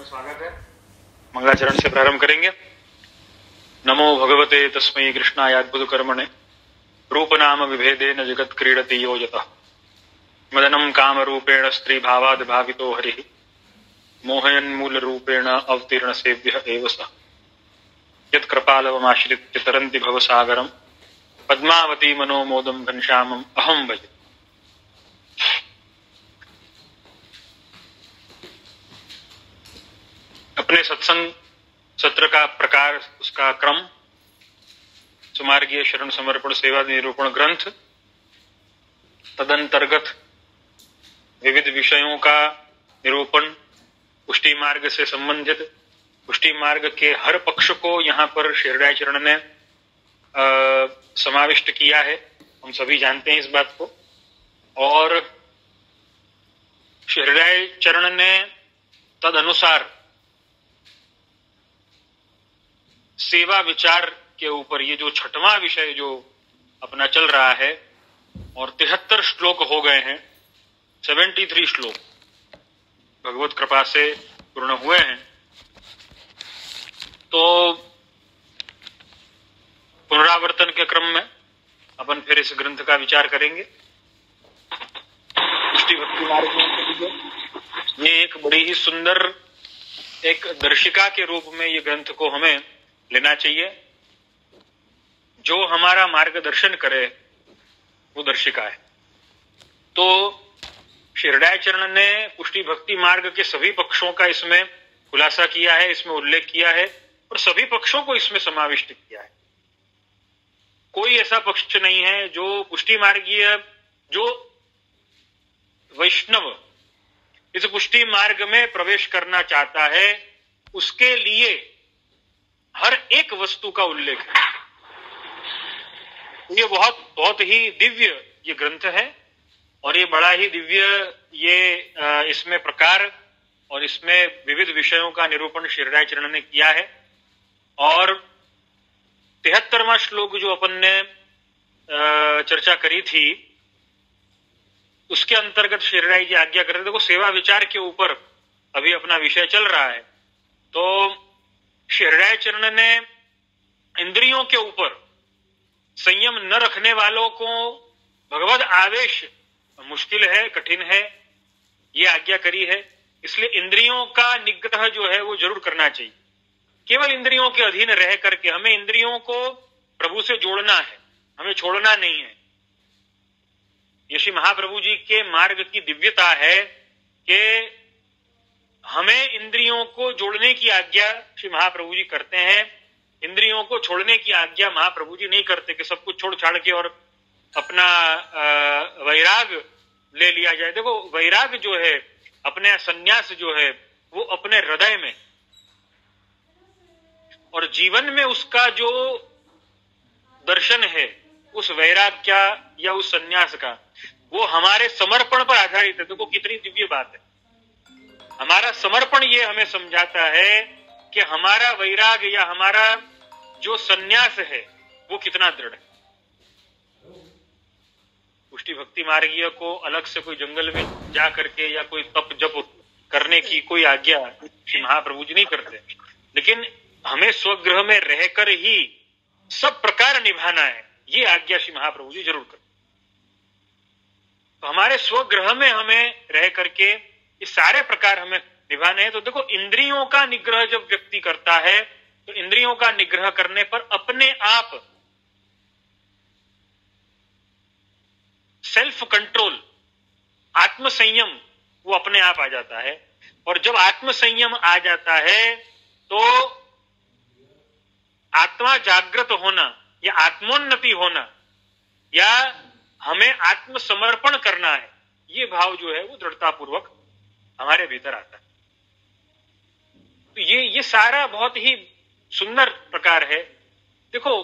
में स्वागत है। मंगलाचरण से प्रारंभ करेंगे। नमो भगवते तस्मै कृष्णाय अद्भुत कर्मणे रूप नाम विभेदेन जगत क्रीडति यो यतः मदनं काम रूपेण स्त्री भावाद भावितो हरिः मोहयन् मूल रूपेण अवतीर्ण सेव्यः एव सः यत् कृपालवमाश्रित्य तरन्ति भवसागरं पद्मावती मनोमोदं घनश्यामम् अहं भजे। अपने सत्संग सत्र का प्रकार, उसका क्रम, सुमार्गीय शरण समर्पण सेवा निरूपण ग्रंथ, तदंतर्गत विविध विषयों का निरूपण, पुष्टि मार्ग से संबंधित पुष्टि मार्ग के हर पक्ष को यहाँ पर श्रीहृदय चरण ने समाविष्ट किया है। हम सभी जानते हैं इस बात को। और श्रीहृदय चरण ने तद अनुसार सेवा विचार के ऊपर ये जो छठवां विषय जो अपना चल रहा है और 73 श्लोक हो गए हैं, 73 श्लोक भगवत कृपा से पूर्ण हुए हैं। तो पुनरावर्तन के क्रम में अपन फिर इस ग्रंथ का विचार करेंगे। पुष्टि भक्ति मार्ग में ये एक बड़ी ही सुंदर एक दर्शिका के रूप में ये ग्रंथ को हमें लेना चाहिए। जो हमारा मार्गदर्शन करे वो दर्शिका है। तो श्रीहृदय चरण ने पुष्टि भक्ति मार्ग के सभी पक्षों का इसमें खुलासा किया है, इसमें उल्लेख किया है और सभी पक्षों को इसमें समाविष्ट किया है। कोई ऐसा पक्ष नहीं है जो पुष्टि मार्गीय जो वैष्णव इस पुष्टि मार्ग में प्रवेश करना चाहता है उसके लिए हर एक वस्तु का उल्लेख है। ये बहुत ही दिव्य ये ग्रंथ है और ये बड़ा ही दिव्य ये इसमें प्रकार और इसमें विविध विषयों का निरूपण श्रीहृदय चरण ने किया है। और 73वां श्लोक जो अपन ने चर्चा करी थी उसके अंतर्गत श्रीहृदय जी आज्ञा कर रहे थे। देखो, सेवा विचार के ऊपर अभी अपना विषय चल रहा है। तो श्रीहृदय चरण ने इंद्रियों के ऊपर संयम न रखने वालों को भगवद आवेश मुश्किल है, कठिन है, ये आज्ञा करी है। इसलिए इंद्रियों का निग्रह जो है वो जरूर करना चाहिए। केवल इंद्रियों के अधीन रह करके हमें इंद्रियों को प्रभु से जोड़ना है, हमें छोड़ना नहीं है। ये श्री महाप्रभु जी के मार्ग की दिव्यता है कि हमें इंद्रियों को जोड़ने की आज्ञा श्री महाप्रभु जी करते हैं। इंद्रियों को छोड़ने की आज्ञा महाप्रभु जी नहीं करते कि सब कुछ छोड़ छाड़ के और अपना वैराग ले लिया जाए। देखो, वैराग जो है, अपने संन्यास जो है वो अपने हृदय में और जीवन में उसका जो दर्शन है उस वैराग का या उस संन्यास का वो हमारे समर्पण पर आधारित है। देखो कितनी दिव्य बात है। हमारा समर्पण ये हमें समझाता है कि हमारा वैराग या हमारा जो संन्यास है वो कितना दृढ़ है। पुष्टि भक्ति मार्गीय को अलग से कोई जंगल में जा करके या कोई तप जप करने की कोई आज्ञा श्री महाप्रभु जी नहीं करते, लेकिन हमें स्वगृह में रहकर ही सब प्रकार निभाना है, ये आज्ञा श्री महाप्रभु जी जरूर करते। तो हमारे स्वगृह में हमें रह करके ये सारे प्रकार हमें निभाने हैं। तो देखो, इंद्रियों का निग्रह जब व्यक्ति करता है तो इंद्रियों का निग्रह करने पर अपने आप सेल्फ कंट्रोल, आत्म संयम वो अपने आप आ जाता है। और जब आत्म संयम आ जाता है तो आत्मा जागृत होना या आत्मोन्नति होना या हमें आत्मसमर्पण करना है, ये भाव जो है वो दृढ़तापूर्वक हमारे भीतर आता है। तो ये सारा बहुत ही सुंदर प्रकार है। देखो,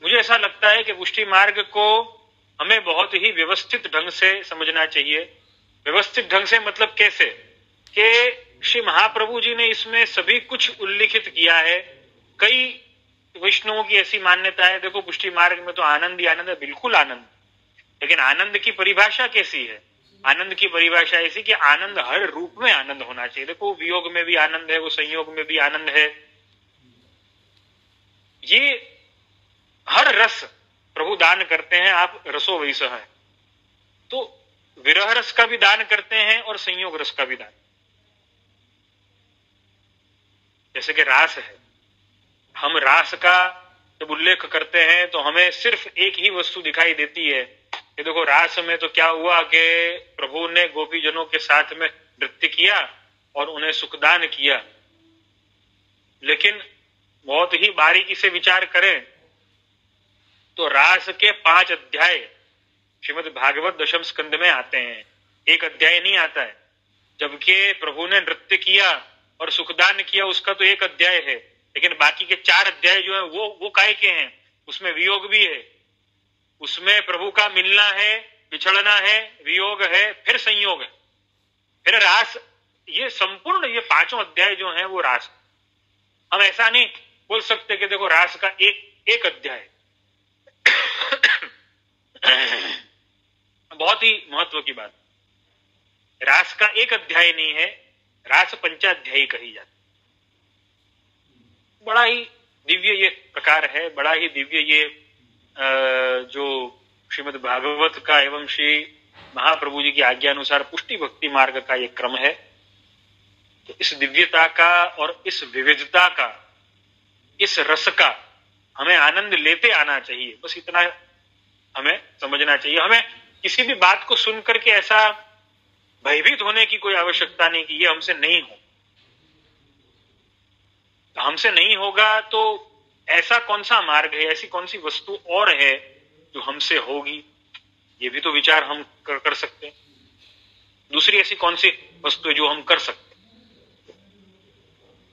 मुझे ऐसा लगता है कि पुष्टि मार्ग को हमें बहुत ही व्यवस्थित ढंग से समझना चाहिए। व्यवस्थित ढंग से मतलब कैसे कि श्री महाप्रभु जी ने इसमें सभी कुछ उल्लिखित किया है। कई वैष्णवों की ऐसी मान्यता है, देखो पुष्टि मार्ग में तो आनंद ही आनंद है, बिल्कुल आनंद, लेकिन आनंद की परिभाषा कैसी है? आनंद की परिभाषा ऐसी कि आनंद हर रूप में आनंद होना चाहिए। देखो वियोग में भी आनंद है, वो संयोग में भी आनंद है। ये हर रस प्रभु दान करते हैं, आप रसो वैसा है। तो विरह रस का भी दान करते हैं और संयोग रस का भी दान। जैसे कि रास है, हम रास का जब उल्लेख करते हैं तो हमें सिर्फ एक ही वस्तु दिखाई देती है कि देखो रास में तो क्या हुआ कि प्रभु ने गोपीजनों के साथ में नृत्य किया और उन्हें सुखदान किया। लेकिन बहुत ही बारीकी से विचार करें तो रास के 5 अध्याय श्रीमद् भागवत दशम स्कंद में आते हैं, एक अध्याय नहीं आता है। जबकि प्रभु ने नृत्य किया और सुखदान किया उसका तो एक अध्याय है, लेकिन बाकी के 4 अध्याय जो है वो काय के हैं। उसमें वियोग भी है, उसमें प्रभु का मिलना है, बिछड़ना है, वियोग है, फिर संयोग है, फिर रास। ये संपूर्ण ये 5 अध्याय जो हैं वो रास। हम ऐसा नहीं बोल सकते कि देखो रास का एक अध्याय। बहुत ही महत्व की बात, रास का एक अध्याय नहीं है, रास पंचाध्यायी कही जाती। बड़ा ही दिव्य ये प्रकार है, बड़ा ही दिव्य ये जो श्रीमद् भागवत का एवं श्री महाप्रभु जी की आज्ञा अनुसार पुष्टि भक्ति मार्ग का ये क्रम है। तो इस दिव्यता का और इस विविधता का, इस रस का हमें आनंद लेते आना चाहिए। बस इतना हमें समझना चाहिए। हमें किसी भी बात को सुनकर के ऐसा भयभीत होने की कोई आवश्यकता नहीं कि ये हमसे नहीं हो। हमसे नहीं होगा तो ऐसा कौन सा मार्ग है, ऐसी कौन सी वस्तु और है जो हमसे होगी, ये भी तो विचार हम कर सकते हैं। दूसरी ऐसी कौन सी वस्तु है जो हम कर सकते हैं।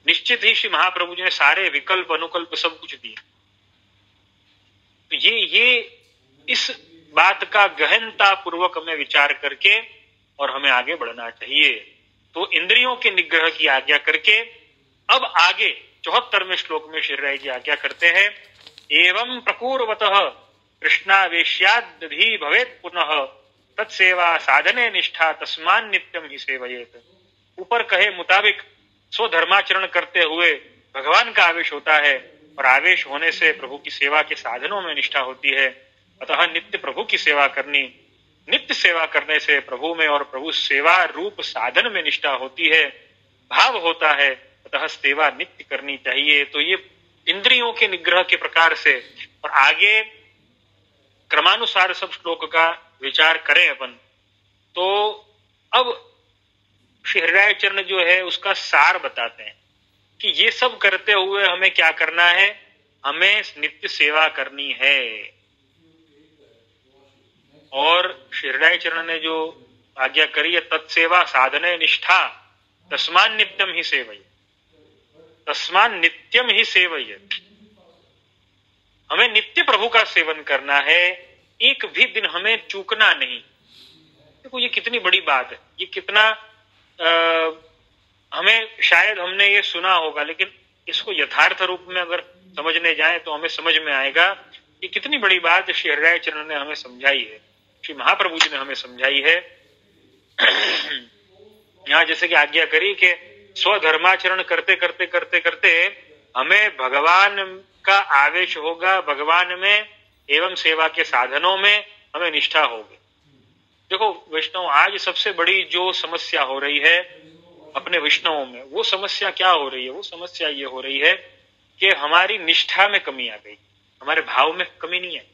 निश्चित ही श्री महाप्रभु जी ने सारे विकल्प अनुकल्प सब कुछ दिए। तो ये इस बात का गहनता पूर्वक हमें विचार करके और हमें आगे बढ़ना चाहिए। तो इंद्रियों के निग्रह की आज्ञा करके अब आगे 74वें श्लोक में श्री राय जी आज्ञा करते हैं, एवं प्रपूर्वतः कृष्णावेश्यादधि भवेत् पुनः तत्सेवा साधने निष्ठा तस्मान नित्यम ही सेवयेत। ऊपर कहे मुताबिक स्वधर्माचरण करते हुए भगवान का आवेश होता है और आवेश होने से प्रभु की सेवा के साधनों में निष्ठा होती है। अतः नित्य प्रभु की सेवा करनी, नित्य सेवा करने से प्रभु में और प्रभु सेवा रूप साधन में निष्ठा होती है, भाव होता है। अतः सेवा नित्य करनी चाहिए। तो ये इंद्रियों के निग्रह के प्रकार से, और आगे क्रमानुसार सब श्लोक का विचार करें अपन तो अब श्री हरिराय चरण जो है उसका सार बताते हैं कि ये सब करते हुए हमें क्या करना है, हमें नित्य सेवा करनी है। और श्री हरिराय चरण ने जो आज्ञा करी है, तत्सेवा साधने निष्ठा तस्मान नित्यम ही सेवय, तस्मान नित्यम ही सेवय। हमें नित्य प्रभु का सेवन करना है, एक भी दिन हमें चूकना नहीं। देखो ये कितनी बड़ी बात है, ये कितना हमें शायद हमने ये सुना होगा, लेकिन इसको यथार्थ रूप में अगर समझने जाएं तो हमें समझ में आएगा कि कितनी बड़ी बात श्री हरिराय चरण ने हमें समझाई है, श्री महाप्रभु जी ने हमें समझाई है। यहाँ जैसे कि आज्ञा करी कि स्वधर्माचरण करते करते करते करते हमें भगवान का आवेश होगा, भगवान में एवं सेवा के साधनों में हमें निष्ठा होगी। देखो वैष्णव, आज सबसे बड़ी जो समस्या हो रही है अपने वैष्णवों में, वो समस्या क्या हो रही है? वो समस्या ये हो रही है कि हमारी निष्ठा में कमी आ गई, हमारे भाव में कमी नहीं है।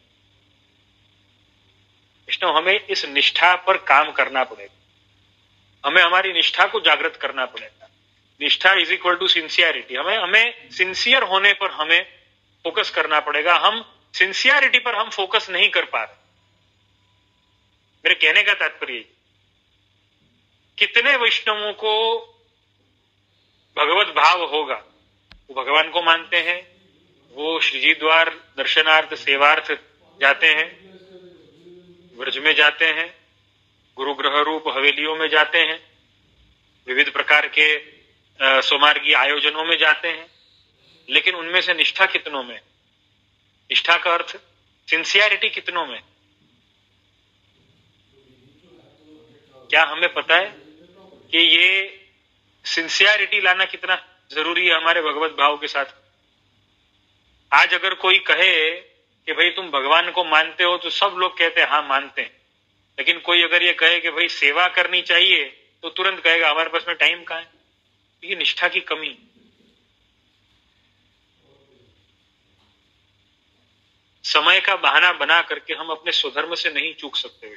वैष्णव, हमें इस निष्ठा पर काम करना पड़ेगा, हमें हमारी निष्ठा को जागृत करना पड़ेगा। निष्ठा इज इक्वल टू सिंसियरिटी। हमें सिंसियर होने पर हमें फोकस करना पड़ेगा। हम सिंसियरिटी पर हम फोकस नहीं कर पा रहे। मेरे कहने का तात्पर्य, कितने वैष्णवों को भगवत भाव होगा, वो भगवान को मानते हैं, वो श्रीजी द्वार दर्शनार्थ सेवार्थ जाते हैं, व्रज में जाते हैं, गुरु ग्रह रूप हवेलियों में जाते हैं, विविध प्रकार के सोमार्गी आयोजनों में जाते हैं, लेकिन उनमें से निष्ठा कितनों में? निष्ठा का अर्थ सिंसियरिटी कितनों में? क्या हमें पता है कि ये सिंसियरिटी लाना कितना जरूरी है हमारे भगवत भाव के साथ? आज अगर कोई कहे कि भाई तुम भगवान को मानते हो, तो सब लोग कहते हैं हाँ मानते हैं। लेकिन कोई अगर ये कहे कि भाई सेवा करनी चाहिए, तो तुरंत कहेगा हमारे पास में टाइम कहाँ है। ये निष्ठा की कमी। समय का बहाना बना करके हम अपने स्वधर्म से नहीं चूक सकते।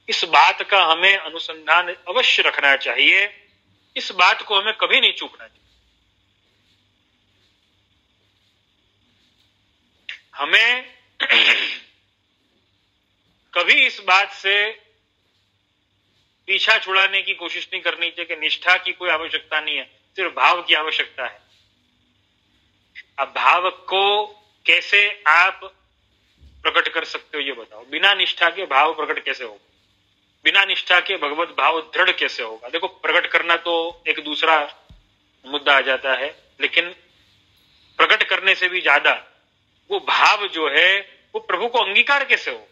इस बात का हमें अनुसंधान अवश्य रखना चाहिए। इस बात को हमें कभी नहीं चूकना चाहिए। हमें कभी इस बात से पीछा छुड़ाने की कोशिश नहीं करनी चाहिए कि निष्ठा की कोई आवश्यकता नहीं है, सिर्फ भाव की आवश्यकता है। अब भाव को कैसे आप प्रकट कर सकते हो ये बताओ। बिना निष्ठा के भाव प्रकट कैसे होगा? बिना निष्ठा के भगवत भाव दृढ़ कैसे होगा? देखो, प्रकट करना तो एक दूसरा मुद्दा आ जाता है, लेकिन प्रकट करने से भी ज्यादा वो भाव जो है वो प्रभु को अंगीकार कैसे हो?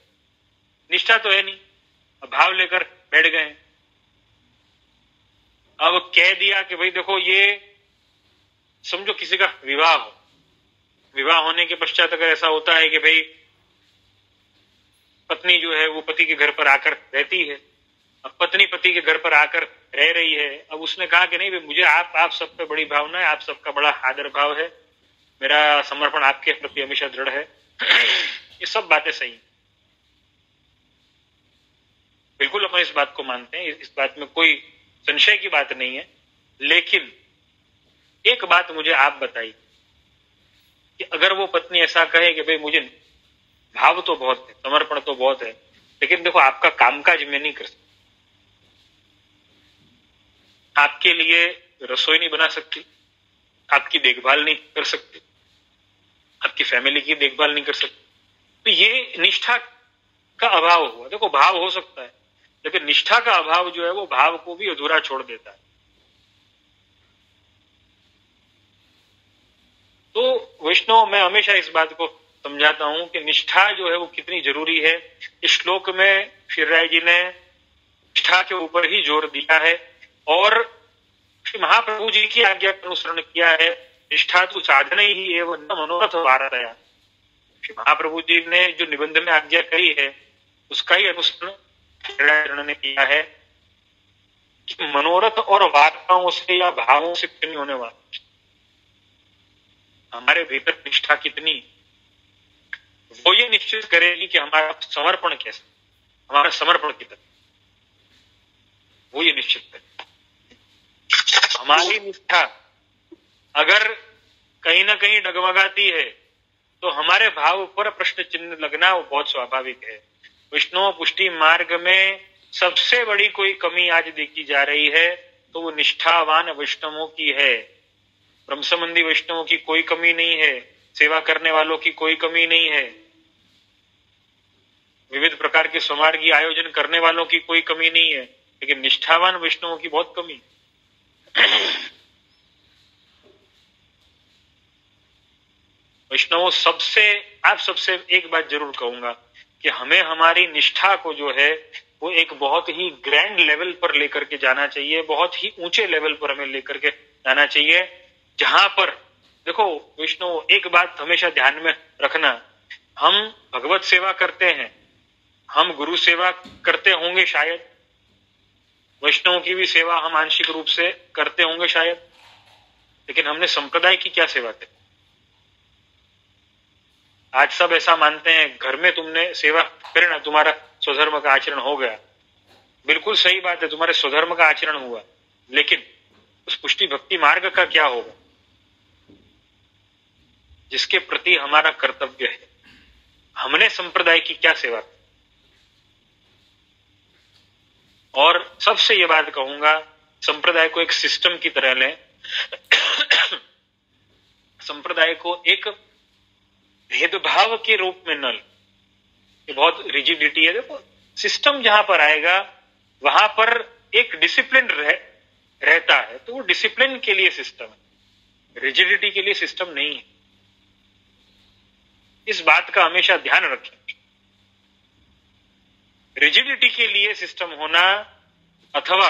निष्ठा तो है नहीं, अब भाव लेकर बैठ गए। अब कह दिया कि भाई देखो, ये समझो किसी का विवाह हो, विवाह होने के पश्चात अगर ऐसा होता है कि भाई पत्नी जो है वो पति के घर पर आकर रहती है, अब पत्नी पति के घर पर आकर रह रही है। अब उसने कहा कि नहीं भाई, मुझे आप सब पे बड़ी भावना है, आप सबका बड़ा आदर भाव है, मेरा समर्पण आपके प्रति हमेशा दृढ़ है। ये सब बातें सही हैं, बिल्कुल अपन इस बात को मानते हैं, इस बात में कोई संशय की बात नहीं है। लेकिन एक बात मुझे आप बताइए कि अगर वो पत्नी ऐसा कहे कि भाई मुझे भाव तो बहुत है, समर्पण तो बहुत है, लेकिन देखो आपका कामकाज मैं नहीं कर सकती, आपके लिए रसोई नहीं बना सकती, आपकी देखभाल नहीं कर सकती, आपकी फैमिली की देखभाल नहीं कर सकती, तो ये निष्ठा का अभाव हुआ। देखो, भाव हो सकता है, लेकिन निष्ठा का अभाव जो है वो भाव को भी अधूरा छोड़ देता है। तो वैष्णव, मैं हमेशा इस बात को समझाता हूं कि निष्ठा जो है वो कितनी जरूरी है। इस श्लोक में श्री राय जी ने निष्ठा के ऊपर ही जोर दिया है और श्री महाप्रभु जी की आज्ञा का अनुसरण किया है। निष्ठा तो साधन ही एवं न मनोरथ वारतया। श्री महाप्रभु जी ने जो निबंध में आज्ञा करी है उसका ही अनुसरण ने किया है कि मनोरथ और वार्ताओं से या भावों से नहीं होने वाला। हमारे भीतर निष्ठा कितनी, वो ये निश्चित करेगी कि हमारा समर्पण कैसे, हमारा समर्पण कितना, वो ये निश्चित करेगी। हमारी निष्ठा अगर कहीं ना कहीं डगमगाती है तो हमारे भाव पर प्रश्न चिन्ह लगना वो बहुत स्वाभाविक है। वैष्णव पुष्टि मार्ग में सबसे बड़ी कोई कमी आज देखी जा रही है तो वो निष्ठावान वैष्णवों की है। ब्रह्म संबंधी वैष्णवों की कोई कमी नहीं है, सेवा करने वालों की कोई कमी नहीं है, विविध प्रकार के समार्गी आयोजन करने वालों की कोई कमी नहीं है, लेकिन निष्ठावान वैष्णवों की बहुत कमी। वैष्णवों, आप सबसे एक बात जरूर कहूंगा कि हमें हमारी निष्ठा को जो है वो एक बहुत ही ग्रैंड लेवल पर लेकर के जाना चाहिए, बहुत ही ऊंचे लेवल पर हमें लेकर के जाना चाहिए, जहां पर देखो वैष्णव, एक बात हमेशा ध्यान में रखना, हम भगवत सेवा करते हैं, हम गुरु सेवा करते होंगे शायद, वैष्णव की भी सेवा हम आंशिक रूप से करते होंगे शायद, लेकिन हमने संप्रदाय की क्या सेवा की? आज सब ऐसा मानते हैं घर में तुमने सेवा करे ना, तुम्हारा स्वधर्म का आचरण हो गया। बिल्कुल सही बात है, तुम्हारे स्वधर्म का आचरण हुआ, लेकिन उस पुष्टि भक्ति मार्ग का क्या होगा जिसके प्रति हमारा कर्तव्य है? हमने संप्रदाय की क्या सेवा की? और सबसे ये बात कहूंगा, संप्रदाय को एक सिस्टम की तरह लें, संप्रदाय को एक भेदभाव के रूप में न लें। ये बहुत रिजिडिटी है। देखो, सिस्टम जहां पर आएगा वहां पर एक डिसिप्लिन रहता है, तो वो डिसिप्लिन के लिए सिस्टम है, रिजिडिटी के लिए सिस्टम नहीं है। इस बात का हमेशा ध्यान रखें। रिजिडिटी के लिए सिस्टम होना अथवा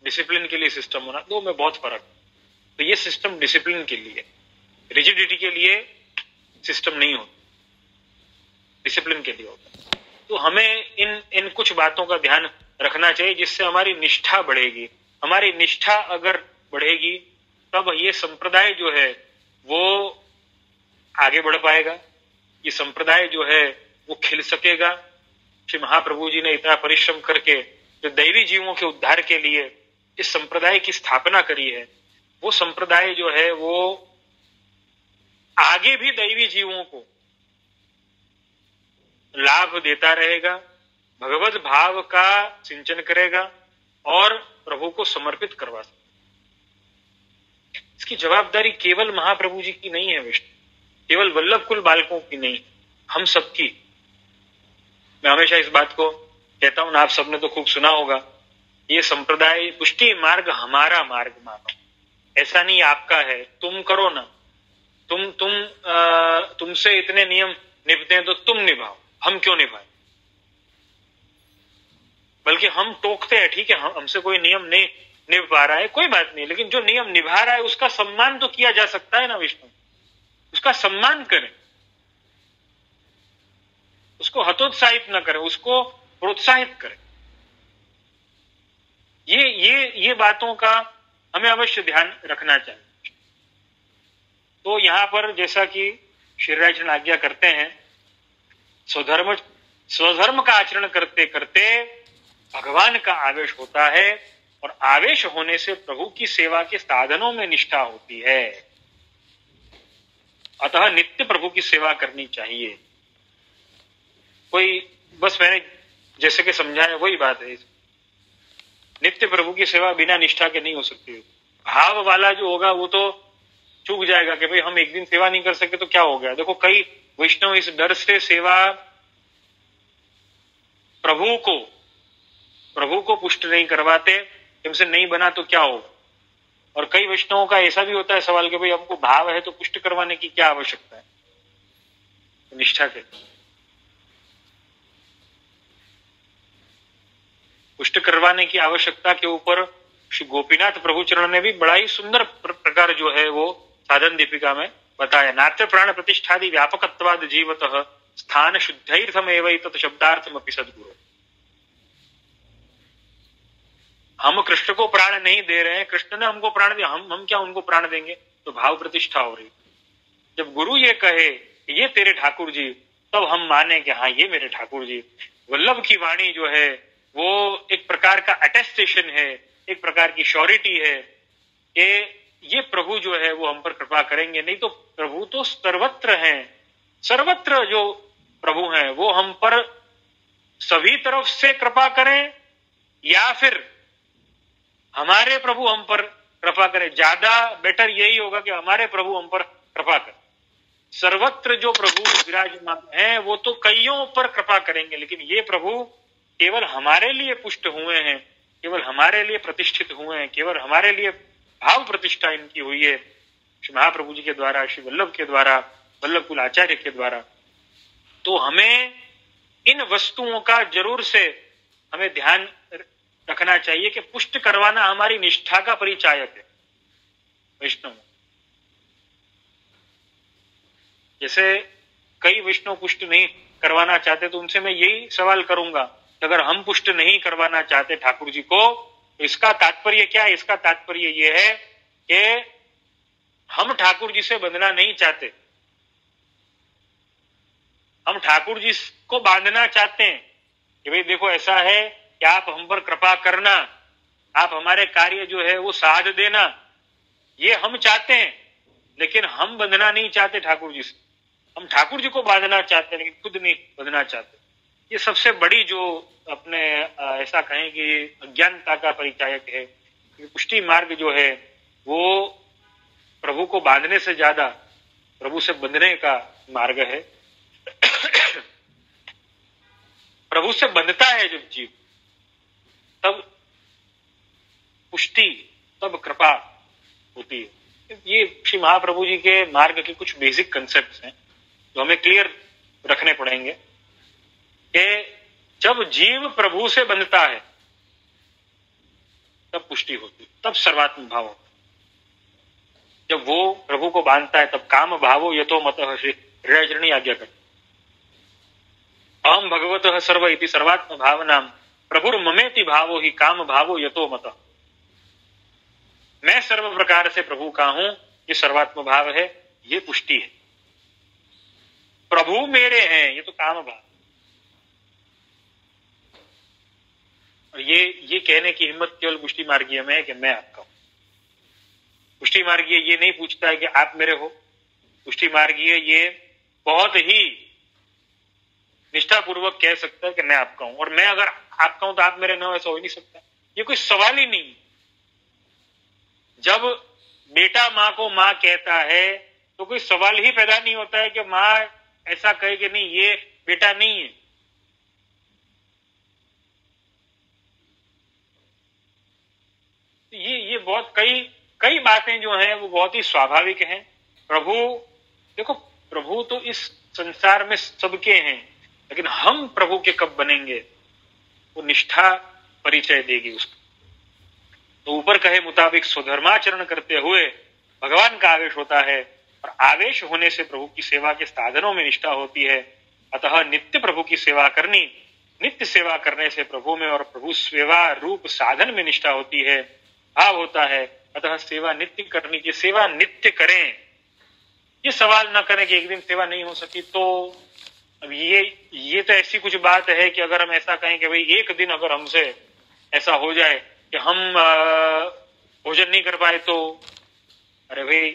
डिसिप्लिन के लिए सिस्टम होना, दो में बहुत फर्क है। तो ये सिस्टम डिसिप्लिन के लिए, रिजिडिटी के लिए सिस्टम नहीं होता, डिसिप्लिन के लिए होता। तो हमें इन कुछ बातों का ध्यान रखना चाहिए जिससे हमारी निष्ठा बढ़ेगी। हमारी निष्ठा अगर बढ़ेगी तब ये संप्रदाय जो है वो आगे बढ़ पाएगा, ये संप्रदाय जो है वो खिल सकेगा। श्री महाप्रभु जी ने इतना परिश्रम करके जो दैवी जीवों के उद्धार के लिए इस संप्रदाय की स्थापना करी है, वो संप्रदाय जो है वो आगे भी दैवी जीवों को लाभ देता रहेगा, भगवत भाव का सिंचन करेगा और प्रभु को समर्पित करवा सकता। इसकी जवाबदारी केवल महाप्रभु जी की नहीं है विष्णु, केवल वल्लभ कुल बालकों की नहीं, हम सबकी। मैं हमेशा इस बात को कहता हूं, आप सबने तो खूब सुना होगा, ये संप्रदाय पुष्टि मार्ग हमारा मार्ग मानो, ऐसा नहीं आपका है, तुम करो ना, तुमसे इतने नियम निभते हैं तो तुम निभाओ, हम क्यों निभाए। बल्कि हम टोकते हैं, ठीक है हमसे कोई नियम नहीं निभ पा रहा है, कोई बात नहीं, लेकिन जो नियम निभा रहा है उसका सम्मान तो किया जा सकता है ना विष्णु, उसका सम्मान करें, उसको हतोत्साहित न करें, उसको प्रोत्साहित करें। ये बातों का हमें अवश्य ध्यान रखना चाहिए। तो यहां पर जैसा कि श्री राजन आज्ञा करते हैं, स्वधर्म का आचरण करते करते भगवान का आवेश होता है और आवेश होने से प्रभु की सेवा के साधनों में निष्ठा होती है। अतः नित्य प्रभु की सेवा करनी चाहिए। कोई बस मैंने जैसे कि समझाया वही बात है, नित्य प्रभु की सेवा बिना निष्ठा के नहीं हो सकती। भाव वाला जो होगा वो तो चूक जाएगा कि भाई हम एक दिन सेवा नहीं कर सके तो क्या हो गया। देखो कई वैष्णव इस डर से सेवा प्रभु को पुष्ट नहीं करवाते, हमसे नहीं बना तो क्या होगा। और कई वैष्णवों का ऐसा भी होता है सवाल कि भाई हमको भाव है तो पुष्ट करवाने की क्या आवश्यकता है। तो निष्ठा के पुष्ट करवाने की आवश्यकता के ऊपर श्री गोपीनाथ प्रभु चरण ने भी बड़ा ही सुंदर प्रकार जो है वो साधन दीपिका में बताया। नाट्य प्राण प्रतिष्ठादि व्यापकत्वाद जीवतः स्थान शुद्धैर्थमेव तत् शब्दार्थमपि सद्गुरु। हम कृष्ण को प्राण नहीं दे रहे हैं, कृष्ण ने हमको प्राण दिया, हम क्या उनको प्राण देंगे। तो भाव प्रतिष्ठा हो रही। जब गुरु ये कहे ये तेरे ठाकुर जी, तब हम माने कि हाँ ये मेरे ठाकुर जी। वल्लभ की वाणी जो है वो एक प्रकार का अटेस्टेशन है, एक प्रकार की श्योरिटी है कि ये प्रभु जो है वो हम पर कृपा करेंगे। नहीं तो प्रभु तो सर्वत्र हैं, सर्वत्र जो प्रभु हैं वो हम पर सभी तरफ से कृपा करें या फिर हमारे प्रभु हम पर कृपा करें। ज्यादा बेटर यही होगा कि हमारे प्रभु हम पर कृपा करें। सर्वत्र जो प्रभु विराजमान हैं वो तो कईयों पर कृपा करेंगे, लेकिन ये प्रभु केवल हमारे लिए पुष्ट हुए हैं, केवल हमारे लिए प्रतिष्ठित हुए हैं, केवल हमारे लिए भाव प्रतिष्ठा इनकी हुई है श्री महाप्रभु जी के द्वारा, श्री वल्लभ के द्वारा, वल्लभ कुल आचार्य के द्वारा। तो हमें इन वस्तुओं का जरूर से हमें ध्यान रखना चाहिए कि पुष्ट करवाना हमारी निष्ठा का परिचायक है। वैष्णव जैसे कई वैष्णव पुष्ट नहीं करवाना चाहते, तो उनसे मैं यही सवाल करूंगा कि अगर हम पुष्ट नहीं करवाना चाहते ठाकुर जी को तो इसका तात्पर्य क्या है। इसका तात्पर्य यह है कि हम ठाकुर जी से बंधना नहीं चाहते, हम ठाकुर जी को बांधना चाहते हैं कि भाई देखो ऐसा है कि आप हम पर कृपा करना, आप हमारे कार्य जो है वो साध देना, ये हम चाहते हैं। लेकिन हम बंधना नहीं चाहते ठाकुर जी से, हम ठाकुर जी को बांधना चाहते हैं लेकिन खुद नहीं बंधना चाहते। ये सबसे बड़ी जो अपने ऐसा कहें कि अज्ञानता का परिचायक है। पुष्टि मार्ग जो है वो प्रभु को बांधने से ज्यादा प्रभु से बंधने का मार्ग है। प्रभु से बंधता है जब जीव, तब पुष्टि, तब कृपा होती है। ये श्री महाप्रभु जी के मार्ग के कुछ बेसिक कंसेप्ट्स हैं जो हमें क्लियर रखने पड़ेंगे कि जब जीव प्रभु से बंधता है तब पुष्टि होती, तब सर्वात्म भाव होता। जब वो प्रभु को बांधता है तब काम भावो यतो मतः, श्री हृदयाचरणी आज्ञा करते, अहम भगवतः सर्व इति सर्वात्म भावनाम प्रभुर ममेति भावो ही काम भावो यतो मतः। मैं सर्व प्रकार से प्रभु का हूं, ये सर्वात्म भाव है, ये पुष्टि है। प्रभु मेरे हैं, ये तो काम भाव। और ये कहने की हिम्मत केवल पुष्टि मार्गीय में है कि मैं आपका हूं। पुष्टि मार्गीय ये नहीं पूछता है कि आप मेरे हो। पुष्टि मार्गीय ये बहुत ही निष्ठापूर्वक कह सकता है कि मैं आपका हूं, और मैं अगर आपका हूं तो आप मेरे न हो, ऐसा हो ही नहीं सकता। ये कोई सवाल ही नहीं। जब बेटा मां को मां कहता है तो कोई सवाल ही पैदा नहीं होता है कि मां ऐसा कहे कि नहीं ये बेटा नहीं है। ये बहुत कई बातें जो हैं वो बहुत ही स्वाभाविक हैं। प्रभु देखो, प्रभु तो इस संसार में सबके हैं, लेकिन हम प्रभु के कब बनेंगे, वो निष्ठा परिचय देगी उसको। तो ऊपर कहे मुताबिक स्वधर्माचरण करते हुए भगवान का आवेश होता है, और आवेश होने से प्रभु की सेवा के साधनों में निष्ठा होती है। अतः नित्य प्रभु की सेवा करनी, नित्य सेवा करने से प्रभु में और प्रभु सेवा रूप साधन में निष्ठा होती है, भाव होता है। अतः सेवा नित्य करनी चाहिए, सेवा नित्य करें। ये सवाल ना करें कि एक दिन सेवा नहीं हो सकी तो अब ये तो ऐसी कुछ बात है कि अगर हम ऐसा कहें कि भाई एक दिन अगर हमसे ऐसा हो जाए कि हम भोजन नहीं कर पाए तो अरे भाई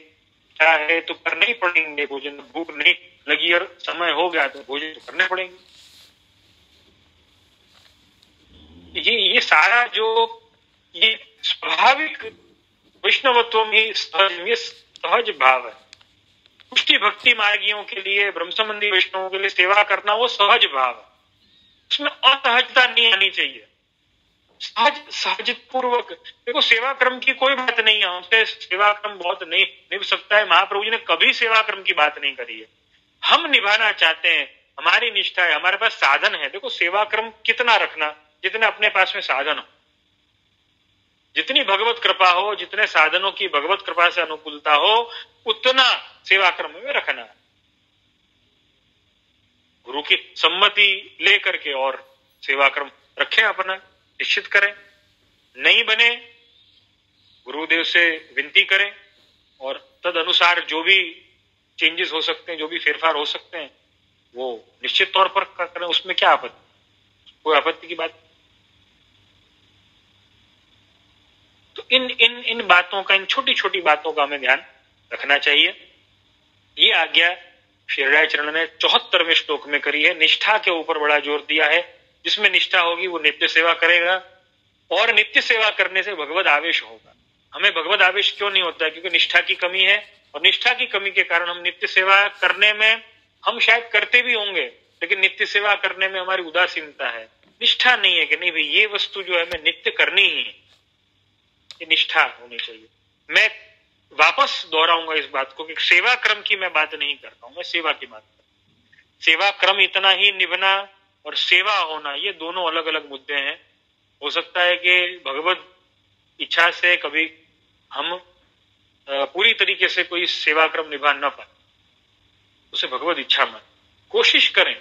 क्या है तो करने ही पड़ेंगे भोजन। भूख नहीं लगी और समय हो गया तो भोजन तो करने पड़ेंगे। ये सारा जो ये स्वाभाविक वैष्णवत्व में सहज भाव है। पुष्टि भक्ति मार्गियों के लिए, ब्रह्म संबंधी वैष्णवों के लिए सेवा करना वो सहज भाव है। उसमें असहजता नहीं आनी चाहिए, सहज पूर्वक। देखो सेवा क्रम की कोई बात नहीं है, हमसे सेवा क्रम बहुत नहीं निभ सकता है। महाप्रभु जी ने कभी सेवा क्रम की बात नहीं करी है। हम निभाना चाहते हैं, हमारी निष्ठा है, हमारे पास साधन है। देखो सेवा क्रम कितना रखना, जितने अपने पास में साधन हो, जितनी भगवत कृपा हो, जितने साधनों की भगवत कृपा से अनुकूलता हो, उतना सेवा क्रम में रखना है। गुरु की सम्मति लेकर के और सेवा क्रम रखें, अपना निश्चित करें। नहीं बने गुरुदेव से विनती करें, और तद अनुसार जो भी चेंजेस हो सकते हैं, जो भी फेरफार हो सकते हैं, वो निश्चित तौर पर करें। उसमें क्या आपत्ति, कोई आपत्ति की बात। तो इन बातों का, इन छोटी छोटी बातों का हमें ध्यान रखना चाहिए। ये आज्ञा श्री हृदयाचरण ने 74वें श्लोक में करी है। निष्ठा के ऊपर बड़ा जोर दिया है। जिसमें निष्ठा होगी वो नित्य सेवा करेगा, और नित्य सेवा करने से भगवत आवेश होगा। हमें भगवत आवेश क्यों नहीं होता है? क्योंकि निष्ठा की कमी है, और निष्ठा की कमी के कारण हम नित्य सेवा करने में, हम शायद करते भी होंगे, लेकिन नित्य सेवा करने में हमारी उदासीनता है, निष्ठा नहीं है कि नहीं भाई ये वस्तु जो है मैं नित्य करनी ही है। ये निष्ठा होनी चाहिए। मैं वापस दोहराऊंगा इस बात को कि सेवा क्रम की मैं बात नहीं करता हूं, मैं सेवा की बात करता हूं। सेवा क्रम इतना ही निभना और सेवा होना, ये दोनों अलग अलग मुद्दे हैं। हो सकता है कि भगवत इच्छा से कभी हम पूरी तरीके से कोई सेवा क्रम निभा न पाए, उसे भगवत इच्छा में कोशिश करें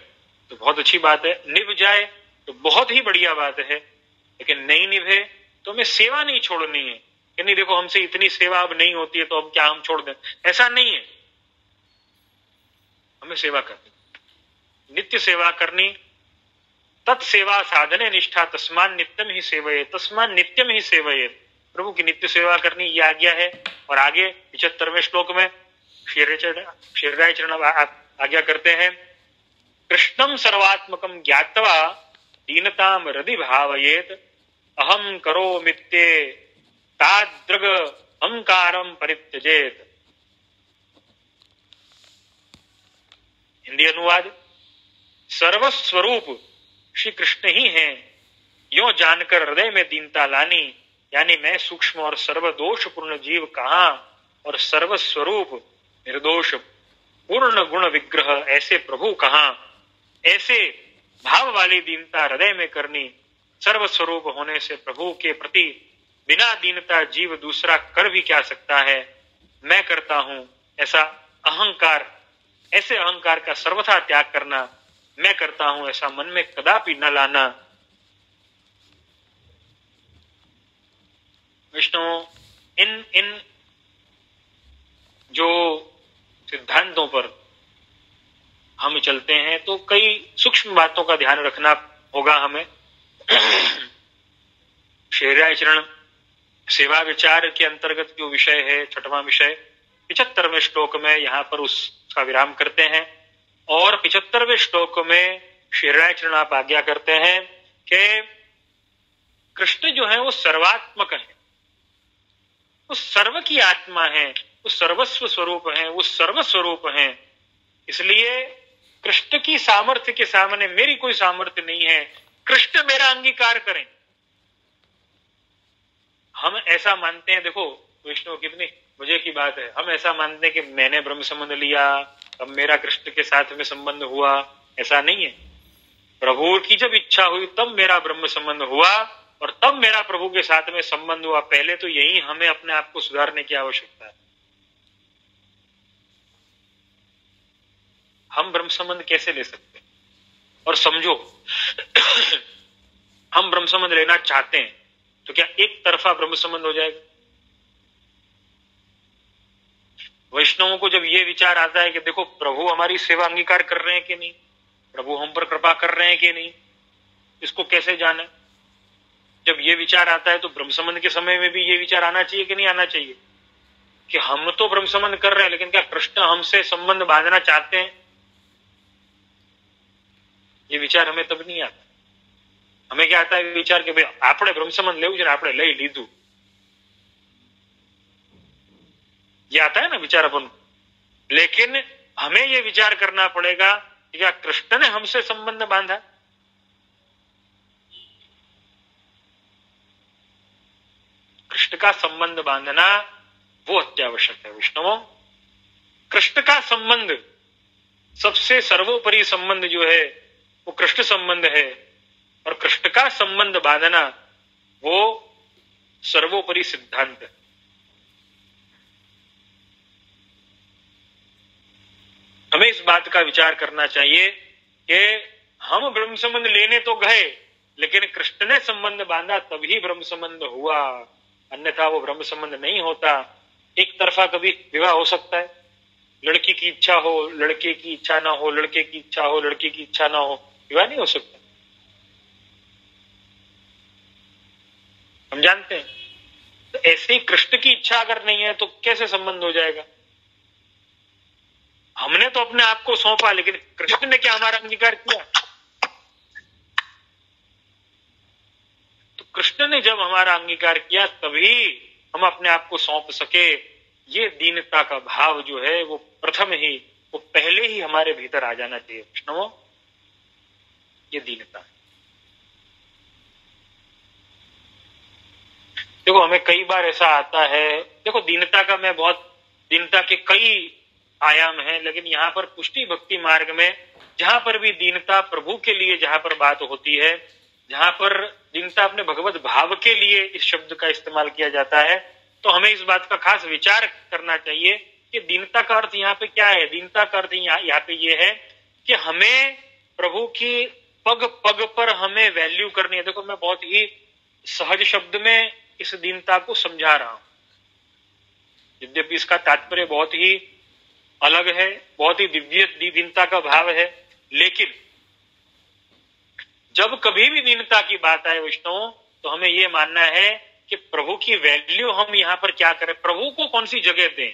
तो बहुत अच्छी बात है। निभ जाए तो बहुत ही बढ़िया बात है, लेकिन नहीं निभे तो हमें सेवा नहीं छोड़नी है कि नहीं देखो हमसे इतनी सेवा अब नहीं होती है तो अब क्या हम छोड़ दें, ऐसा नहीं है। हमें सेवा करनी, नित्य सेवा करनी। तत्सेवा साधने निष्ठा तस्मान नित्यम ही सेवये, तस्मान नित्यम ही सेवये। प्रभु की नित्य सेवा करनी ये आज्ञा है। और आगे 75वें श्लोक में श्री हृदयाचरण आज्ञा करते हैं, कृष्णम सर्वात्मकम ज्ञात्वा दीनताम हृदि भावयेत, अहम करोमीत्ये तादृग अहंकारम परित्यजेत। हिंदी अनुवाद, सर्वस्वरूप श्री कृष्ण ही हैं, यो जानकर हृदय में दीनता लानी, यानी मैं सूक्ष्म और सर्वदोष पूर्ण जीव कहां, और सर्वस्वरूप निर्दोष पूर्ण गुण विग्रह ऐसे प्रभु कहां। ऐसे भाव वाली दीनता हृदय में करनी, सर्वस्वरूप होने से प्रभु के प्रति बिना दीनता जीव दूसरा कर भी क्या सकता है। मैं करता हूं ऐसा अहंकार, ऐसे अहंकार का सर्वथा त्याग करना, मैं करता हूं ऐसा मन में कदापि न लाना। विष्णु इन इन जो सिद्धांतों पर हम चलते हैं तो कई सूक्ष्म बातों का ध्यान रखना होगा हमें। शहराचरण सेवा विचार के अंतर्गत जो विषय है, छठवां विषय 75वें श्लोक में यहां पर उसका विराम करते हैं। और 75वें श्लोक में शहराचरण आप आज्ञा करते हैं कि कृष्ण जो है वो सर्वात्मक है, वो सर्व की आत्मा है, वो सर्वस्व स्वरूप है, वो सर्वस्वरूप है। इसलिए कृष्ण की सामर्थ्य के सामने मेरी कोई सामर्थ्य नहीं है, कृष्ण मेरा अंगीकार करें। हम ऐसा मानते हैं, देखो विष्णु कितनी मजे की बात है, हम ऐसा मानते हैं कि मैंने ब्रह्म संबंध लिया तब मेरा कृष्ण के साथ में संबंध हुआ, ऐसा नहीं है। प्रभु की जब इच्छा हुई तब मेरा ब्रह्म संबंध हुआ और तब मेरा प्रभु के साथ में संबंध हुआ। पहले तो यही हमें अपने आप को सुधारने की आवश्यकता है। हम ब्रह्म संबंध कैसे ले सकते हैं? और समझो हम ब्रह्म संबंध लेना चाहते हैं तो क्या एक तरफा ब्रह्म संबंध हो जाएगा? वैष्णवों को जब ये विचार आता है कि देखो प्रभु हमारी सेवा अंगीकार कर रहे हैं कि नहीं, प्रभु हम पर कृपा कर रहे हैं कि नहीं, इसको कैसे जाने? जब ये विचार आता है तो ब्रह्म संबंध के समय में भी ये विचार आना चाहिए कि नहीं आना चाहिए कि हम तो ब्रह्म संबंध कर रहे हैं लेकिन क्या कृष्ण हमसे संबंध बांधना चाहते हैं? ये विचार हमें तब नहीं आता। हमें क्या आता है विचार कि भाई आपने ब्रह्म संबंध लेવું છે ને આપણે લઈ લીધું, ये आता है ना विचार अपन। लेकिन हमें ये विचार करना पड़ेगा कि क्या कृष्ण ने हमसे संबंध बांधा? कृष्ण का संबंध बांधना वो अत्यावश्यक है विष्णुओं। कृष्ण का संबंध सबसे सर्वोपरि संबंध जो है वो कृष्ण संबंध है और कृष्ण का संबंध बांधना वो सर्वोपरि सिद्धांत है। हमें इस बात का विचार करना चाहिए कि हम ब्रह्म संबंध लेने तो गए लेकिन कृष्ण ने संबंध बांधा तभी ब्रह्म संबंध हुआ, अन्यथा वो ब्रह्म संबंध नहीं होता। एक तरफा कभी विवाह हो सकता है, लड़की की इच्छा हो लड़के की इच्छा ना हो, लड़के की इच्छा हो लड़की की इच्छा ना हो, विवाह नहीं हो सकता। हम जानते हैं। तो ऐसे ही कृष्ण की इच्छा अगर नहीं है तो कैसे संबंध हो जाएगा? हमने तो अपने आप को सौंपा लेकिन कृष्ण ने क्या हमारा अंगीकार किया? तो कृष्ण ने जब हमारा अंगीकार किया तभी हम अपने आप को सौंप सके। ये दीनता का भाव जो है वो प्रथम ही, वो पहले ही हमारे भीतर आ जाना चाहिए विष्णु। ये दीनता। देखो हमें कई बार ऐसा आता है, देखो दीनता का मैं बहुत, दीनता के कई आयाम हैं लेकिन यहां पर पुष्टि भक्ति मार्ग में जहां पर भी दीनता प्रभु के लिए जहां पर बात होती है, जहां पर दीनता अपने भगवत भाव के लिए इस शब्द का इस्तेमाल किया जाता है, तो हमें इस बात का खास विचार करना चाहिए कि दीनता का अर्थ यहाँ पे क्या है। दीनता का अर्थ यहाँ पे ये है कि हमें प्रभु की पग पग पर हमें वैल्यू करनी है। देखो मैं बहुत ही सहज शब्द में इस दीनता को समझा रहा हूं, यद्यपि इसका तात्पर्य बहुत ही अलग है, बहुत ही दिव्य दीनता का भाव है, लेकिन जब कभी भी दीनता की बात आए विष्णु तो हमें यह मानना है कि प्रभु की वैल्यू हम यहां पर क्या करें, प्रभु को कौन सी जगह दें।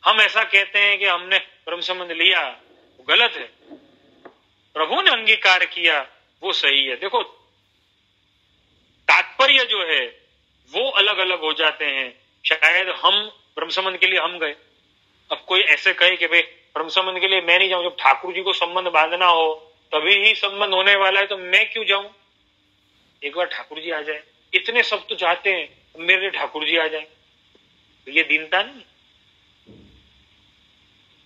हम ऐसा कहते हैं कि हमने ब्रह्म संबंध लिया, वो गलत है। प्रभु ने अंगीकार किया वो सही है। देखो तात्पर्य जो है वो अलग अलग हो जाते हैं। शायद हम ब्रह्म संबंध के लिए हम गए, अब कोई ऐसे कहे कि भाई ब्रह्म संबंध के लिए मैं नहीं जाऊं, जब ठाकुर जी को संबंध बांधना हो तभी ही संबंध होने वाला है तो मैं क्यों जाऊं, एक बार ठाकुर जी आ जाए, इतने सब तो चाहते हैं, मेरे ठाकुर जी आ जाए, तो ये दीनता नहीं।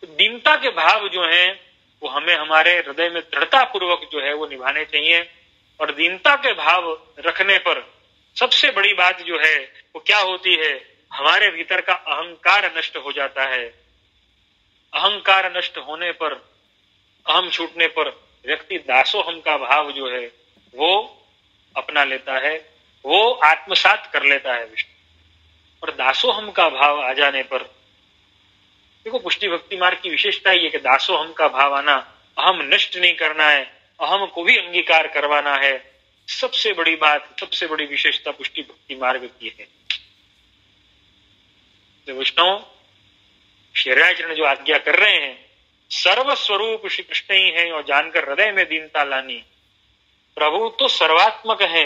तो दीनता के भाव जो हैं वो हमें हमारे हृदय में दृढ़ता पूर्वक जो है वो निभाने चाहिए। और दीनता के भाव रखने पर सबसे बड़ी बात जो है वो क्या होती है, हमारे भीतर का अहंकार नष्ट हो जाता है। अहंकार नष्ट होने पर, अहम छूटने पर व्यक्ति दासोहम का भाव जो है वो अपना लेता है, वो आत्मसात कर लेता है विष्णु। और दासोहम का भाव आ जाने पर, देखो पुष्टि भक्ति मार्ग की विशेषता ये कि दासोहम का भाव आना, अहम नष्ट नहीं करना है, अहम को भी अंगीकार करवाना है। सबसे बड़ी बात, सबसे बड़ी विशेषता पुष्टि भक्ति मार्ग की है। तो वैष्णव शरीराचरण जो आज्ञा कर रहे हैं, सर्वस्वरूप श्री कृष्ण ही है और जानकर हृदय में दीनता लानी। प्रभु तो सर्वात्मक है,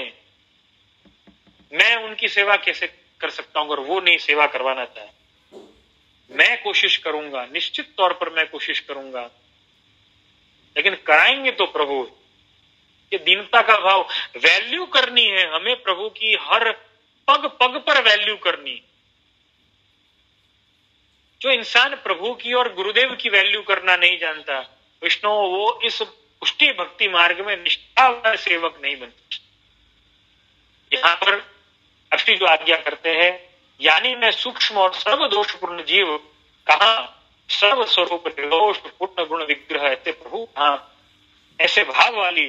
मैं उनकी सेवा कैसे कर सकता हूं अगर वो नहीं सेवा करवाना चाहे। मैं कोशिश करूंगा, निश्चित तौर पर मैं कोशिश करूंगा, लेकिन कराएंगे तो प्रभु। ये दीनता का भाव, वैल्यू करनी है हमें प्रभु की, हर पग पग पर वैल्यू करनी। जो इंसान प्रभु की और गुरुदेव की वैल्यू करना नहीं जानता विष्णु, वो इस पुष्टि भक्ति मार्ग में निष्ठावान सेवक नहीं बनता। यहां पर अक्षी जो आज्ञा करते हैं, यानी मैं सूक्ष्म और सर्वदोषपूर्ण जीव कहा, सर्व स्वरूप निर्दोष पूर्ण गुण विग्रह, ऐसे प्रभु कहा, ऐसे भाव वाली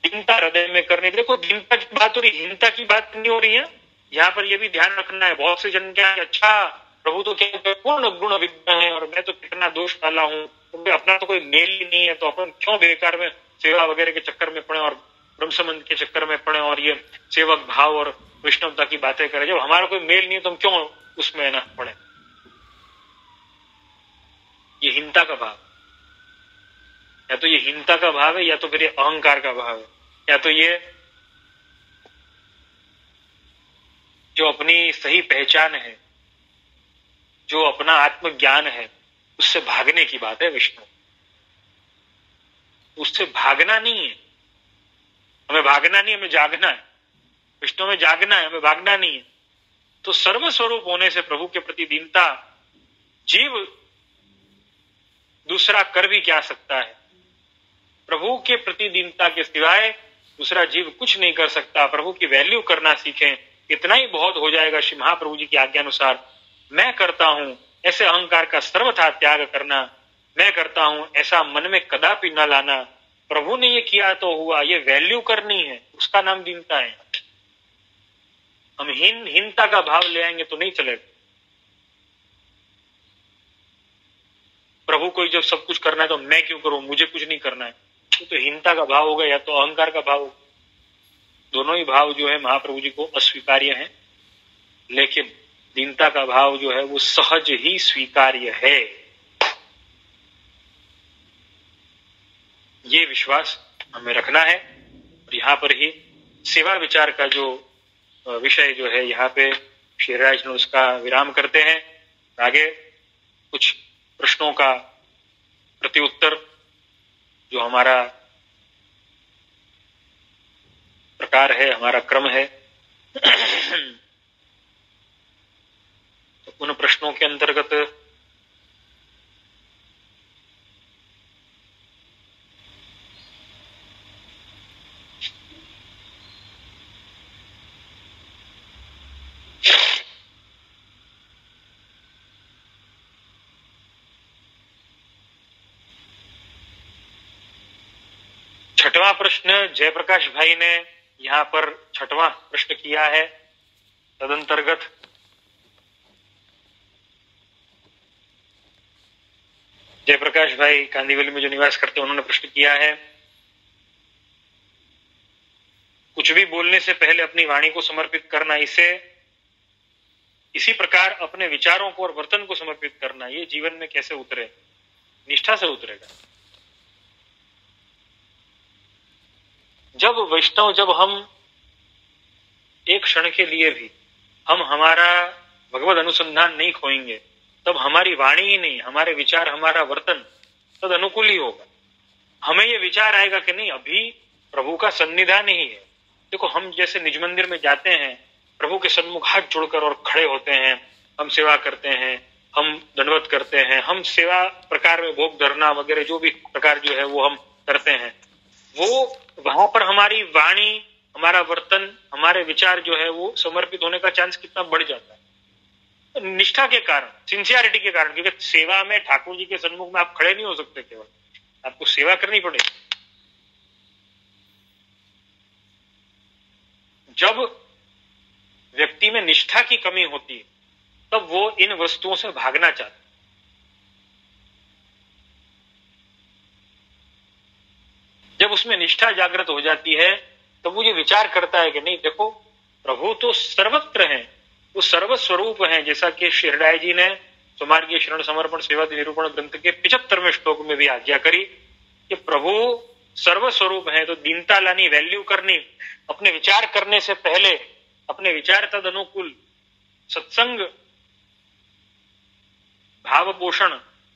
दीनता हृदय में करनी। देखो दीनता की बात हो रही, हीनता की बात नहीं हो रही है। यहाँ पर यह भी ध्यान रखना है, बहुत से जन क्या है, अच्छा प्रभु तो क्या पूर्ण गुण विग्रह है और मैं तो कितना दोष डाला हूं, तो अपना तो कोई मेल ही नहीं है, तो अपन क्यों बेकार में सेवा वगैरह के चक्कर में पड़े और ब्रह्म संबंध के चक्कर में पड़े और ये सेवक भाव और वैष्णवता की बातें करें। जब हमारा कोई मेल नहीं है तो हम क्यों उसमें ना पड़े। ये हीनता का भाव, या तो ये हीनता का भाव है, या तो फिर ये अहंकार का भाव है, या तो ये जो अपनी सही पहचान है, जो अपना आत्मज्ञान है, उससे भागने की बात है विष्णु। उससे भागना नहीं है, हमें भागना नहीं, हमें जागना है। विष्णु में जागना है, हमें भागना नहीं है। तो सर्वस्वरूप होने से प्रभु के प्रति दीनता, जीव दूसरा कर भी क्या सकता है, प्रभु के प्रति दीनता के सिवाय दूसरा जीव कुछ नहीं कर सकता। प्रभु की वैल्यू करना सीखें, इतना ही बहुत हो जाएगा। श्री महाप्रभु जी की आज्ञा अनुसार मैं करता हूं ऐसे अहंकार का सर्वथा त्याग करना, मैं करता हूं ऐसा मन में कदापि न लाना। प्रभु ने ये किया तो हुआ, ये वैल्यू करनी है, उसका नाम दीनता है। हम हीनता का भाव ले आएंगे तो नहीं चलेगा। प्रभु को जब सब कुछ करना है तो मैं क्यों करूं, मुझे कुछ नहीं करना है, तो हीनता का भाव होगा या तो अहंकार का भाव। दोनों ही भाव जो है महाप्रभु जी को अस्वीकार्य है, लेकिन दीनता का भाव जो है वो सहज ही स्वीकार्य है। ये विश्वास हमें रखना है। और यहाँ पर ही सेवा विचार का जो विषय जो है, यहाँ पे श्रीराज ने उसका विराम करते हैं। आगे कुछ प्रश्नों का प्रति उत्तर जो हमारा प्रकार है, हमारा क्रम है, तो उन प्रश्नों के अंतर्गत छठवां प्रश्न जयप्रकाश भाई ने यहाँ पर छठवां प्रश्न किया है। तदंतर्गत जयप्रकाश भाई कांदीवली में जो निवास करते हैं, उन्होंने प्रश्न किया है, कुछ भी बोलने से पहले अपनी वाणी को समर्पित करना, इसी प्रकार अपने विचारों को और वर्तन को समर्पित करना, ये जीवन में कैसे उतरे, निष्ठा से उतरेगा। जब वैष्णव, जब हम एक क्षण के लिए भी हम हमारा भगवत अनुसंधान नहीं खोएंगे, तब हमारी वाणी ही नहीं, हमारे विचार, हमारा वर्तन तद अनुकूल ही होगा। हमें ये विचार आएगा कि नहीं, अभी प्रभु का सन्निधान ही है। देखो हम जैसे निज मंदिर में जाते हैं, प्रभु के सन्मुख हाथ जोड़कर और खड़े होते हैं, हम सेवा करते हैं, हम दंडवत करते हैं, हम सेवा प्रकार में भोग धरना वगैरह जो भी प्रकार जो है वो हम करते हैं, वो वहां पर हमारी वाणी, हमारा वर्तन, हमारे विचार जो है वो समर्पित होने का चांस कितना बढ़ जाता है। तो निष्ठा के कारण, सिंसियरिटी के कारण, क्योंकि सेवा में ठाकुर जी के सन्मुख में आप खड़े नहीं हो सकते, केवल आपको सेवा करनी पड़ेगी। जब व्यक्ति में निष्ठा की कमी होती है तब वो इन वस्तुओं से भागना चाहता है। जब उसमें निष्ठा जागृत हो जाती है तब वो ये विचार करता है कि नहीं देखो, प्रभु तो सर्वत्र हैं, वो सर्वस्वरूप हैं। जैसा कि श्री हृदय जी ने स्वमार्गीय शरण समर्पण सेवा निरूपण ग्रंथ के 75वें श्लोक में भी आज्ञा करी कि प्रभु सर्वस्वरूप है। तो दीनता लानी, वैल्यू करनी, अपने विचार करने से पहले अपने विचार तद अनुकूल, सत्संग भाव पोषण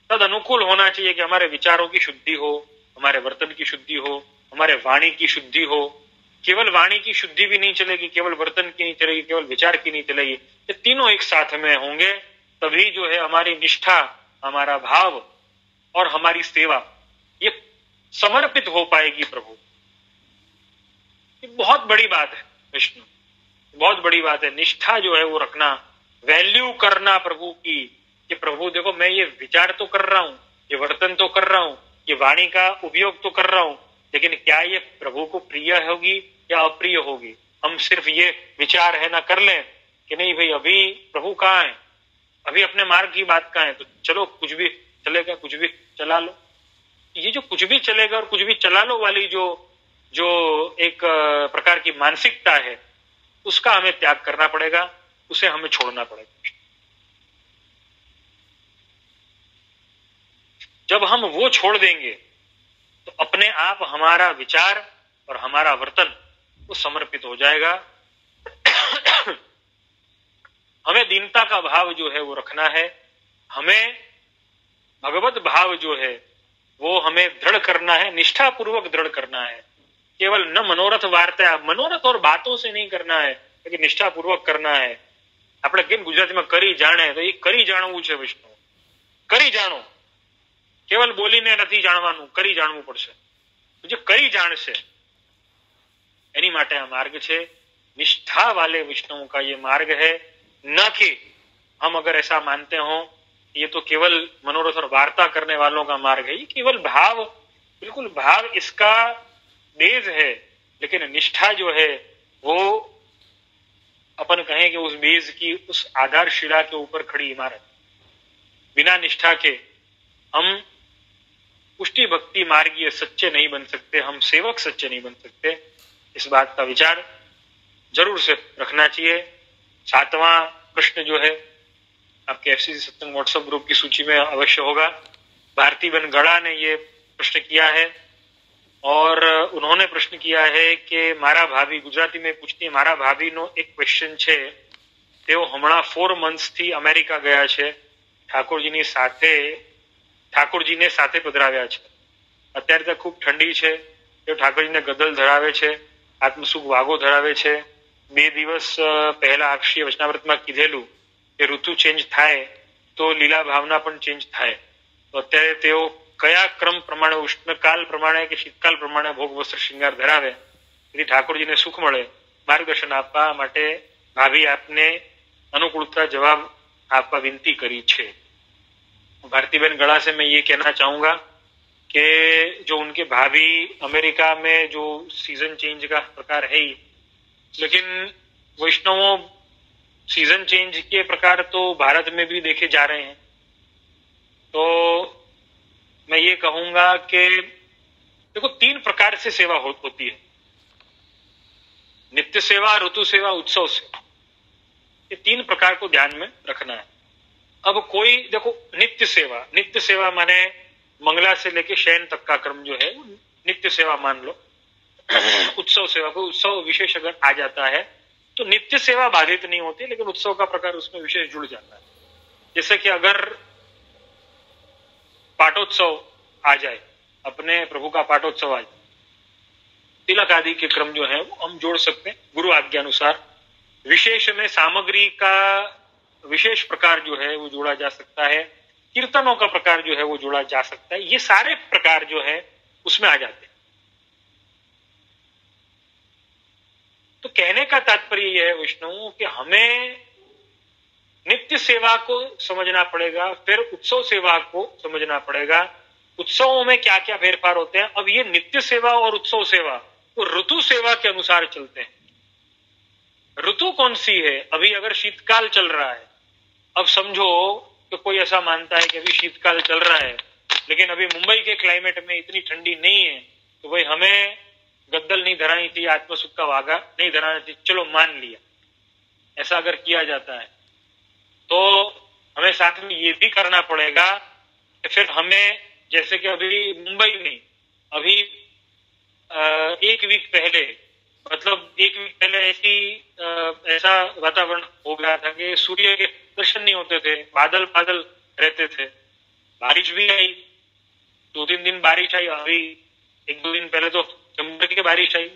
तद अनुकूल होना चाहिए कि हमारे विचारों की शुद्धि हो, हमारे वर्तन की शुद्धि हो, हमारे वाणी की शुद्धि हो। केवल वाणी की शुद्धि भी नहीं चलेगी, केवल वर्तन की नहीं चलेगी, केवल विचार की नहीं चलेगी। ये तीनों एक साथ में होंगे तभी जो है हमारी निष्ठा, हमारा भाव और हमारी सेवा ये समर्पित हो पाएगी प्रभु। ये बहुत बड़ी बात है विष्णु, बहुत बड़ी बात है। निष्ठा जो है वो रखना, वैल्यू करना प्रभु की, कि प्रभु देखो मैं ये विचार तो कर रहा हूं, ये वर्तन तो कर रहा हूं, ये वाणी का उपयोग तो कर रहा हूं, लेकिन क्या ये प्रभु को प्रिय होगी या अप्रिय होगी। हम सिर्फ ये विचार है ना कर लें कि नहीं भाई अभी प्रभु कहाँ है, अभी अपने मार्ग की बात कहाँ है, तो चलो कुछ भी चलेगा, कुछ भी चला लो। ये जो कुछ भी चलेगा और कुछ भी चला लो वाली जो एक प्रकार की मानसिकता है, उसका हमें त्याग करना पड़ेगा, उसे हमें छोड़ना पड़ेगा। जब हम वो छोड़ देंगे तो अपने आप हमारा विचार और हमारा वर्तन वो समर्पित हो जाएगा। हमें दीनता का भाव जो है वो रखना है, हमें भगवत भाव जो है वो हमें दृढ़ करना है, निष्ठा पूर्वक दृढ़ करना है। केवल न मनोरथ वार्ता, मनोरथ और बातों से नहीं करना है, लेकिन निष्ठा पूर्वक करना है। આપણે કેમ ગુજરાતીમાં કરી જાણે, તો એ કરી જાણવું છે વિષ્ણુ, કરી જાણો, કેવલ બોલીને નથી જાણવાનું, કરી જાણવું પડશે। જે કરી જાણશે એની માટે આ માર્ગ છે। निष्ठा वाले विष्णु का ये मार्ग है, न कि हम अगर ऐसा मानते हो ये तो केवल मनोरथ और वार्ता करने वालों का मार्ग है। ये केवल भाव, बिल्कुल भाव इसका बेज है, लेकिन निष्ठा जो है वो अपन कहें कि उस बेज की, उस आधारशिला के ऊपर खड़ी इमारत। बिना निष्ठा के हम पुष्टि भक्ति मार्गीय सच्चे नहीं बन सकते, हम सेवक सच्चे नहीं बन सकते। इस बात का विचार जरूर से रखना चाहिए। 7वां प्रश्न जो है आपके एफसीसी सत्संग व्हाट्सएप ग्रुप की सूची में अवश्य होगा। भारतीबेन गड़ा ने ये प्रश्न किया है और उन्होंने प्रश्न किया है कि मारा भाभी, गुजराती में पूछती है, मारा भाभी नो एक क्वेश्चन छे, तेओ हमણાં 4 months थी अमेरिका गया छे, ઠાકોરજીને સાથે પધરાવ્યા છે। અત્યારે તો ખૂબ ઠંડી છે, તેઓ ઠાકોરજીને ગદલ ધરાવે છે, આત્મસુખ વાગો ધરાવે છે। 2 દિવસ પહેલા અક્ષય વચનાવ્રતમાં કીધેલું કે ઋતુ ચેન્જ થાય તો લીલા ભાવના પણ ચેન્જ થાય। તો અત્યારે તેઓ કયા ક્રમ પ્રમાણે, ઉષ્ણકાલ પ્રમાણે કે શીતકાલ પ્રમાણે ભોગ વસ્ત્ર શૃંગાર ધરાવે, તેથી ઠાકોરજીને સુખ મળે, માર્ગદર્શન આપવા માટે ભાભી આપને अनुकूलता जवाब आपका विनती करी छे। भारतीबेन गड़ा से मैं ये कहना चाहूंगा कि जो उनके भाभी अमेरिका में जो सीजन चेंज का प्रकार है ही, लेकिन वैष्णवों सीजन चेंज के प्रकार तो भारत में भी देखे जा रहे हैं। तो मैं ये कहूंगा कि देखो 3 प्रकार से सेवा होती है, नित्य सेवा, ऋतु सेवा, उत्सव सेवा। ये 3 प्रकार को ध्यान में रखना है। अब कोई देखो नित्य सेवा माने मंगला से लेके शयन तक का क्रम जो है नित्य सेवा मान लो। उत्सव सेवा, कोई उत्सव विशेष अगर आ जाता है तो नित्य सेवा बाधित नहीं होती, लेकिन उत्सव का प्रकार उसमें विशेष जुड़ जाता है। जैसे कि अगर पाटोत्सव आ जाए, अपने प्रभु का पाटोत्सव आ जाए, तिलक आदि के क्रम जो है वो हम जोड़ सकते हैं गुरु आज्ञा अनुसार। विशेष में सामग्री का विशेष प्रकार जो है वो जोड़ा जा सकता है, कीर्तनों का प्रकार जो है वो जोड़ा जा सकता है। ये सारे प्रकार जो है उसमें आ जाते हैं। तो कहने का तात्पर्य यह है विष्णु कि हमें नित्य सेवा को समझना पड़ेगा, फिर उत्सव सेवा को समझना पड़ेगा। उत्सवों में क्या क्या फेरफार होते हैं। अब ये नित्य सेवा और उत्सव सेवा वो ऋतु सेवा के अनुसार चलते हैं। ऋतु कौन सी है? अभी अगर शीतकाल चल रहा है, अब समझो कि कोई ऐसा मानता है कि अभी शीतकाल चल रहा है लेकिन अभी मुंबई के क्लाइमेट में इतनी ठंडी नहीं है, तो भाई हमें गद्दल नहीं धरानी चाहिए, आत्मसुख का वागा नहीं धराना चाहिए। चलो मान लिया, ऐसा अगर किया जाता है तो हमें साथ में ये भी करना पड़ेगा कि फिर हमें, जैसे कि अभी मुंबई में अभी एक वीक पहले, मतलब एक वीक पहले ऐसा वातावरण हो गया था कि सूर्य के दर्शन नहीं होते थे, बादल बादल रहते थे। बारिश भी आई, 2-3 दिन बारिश आई। अभी 1-2 दिन पहले तो चमक के बारिश आई।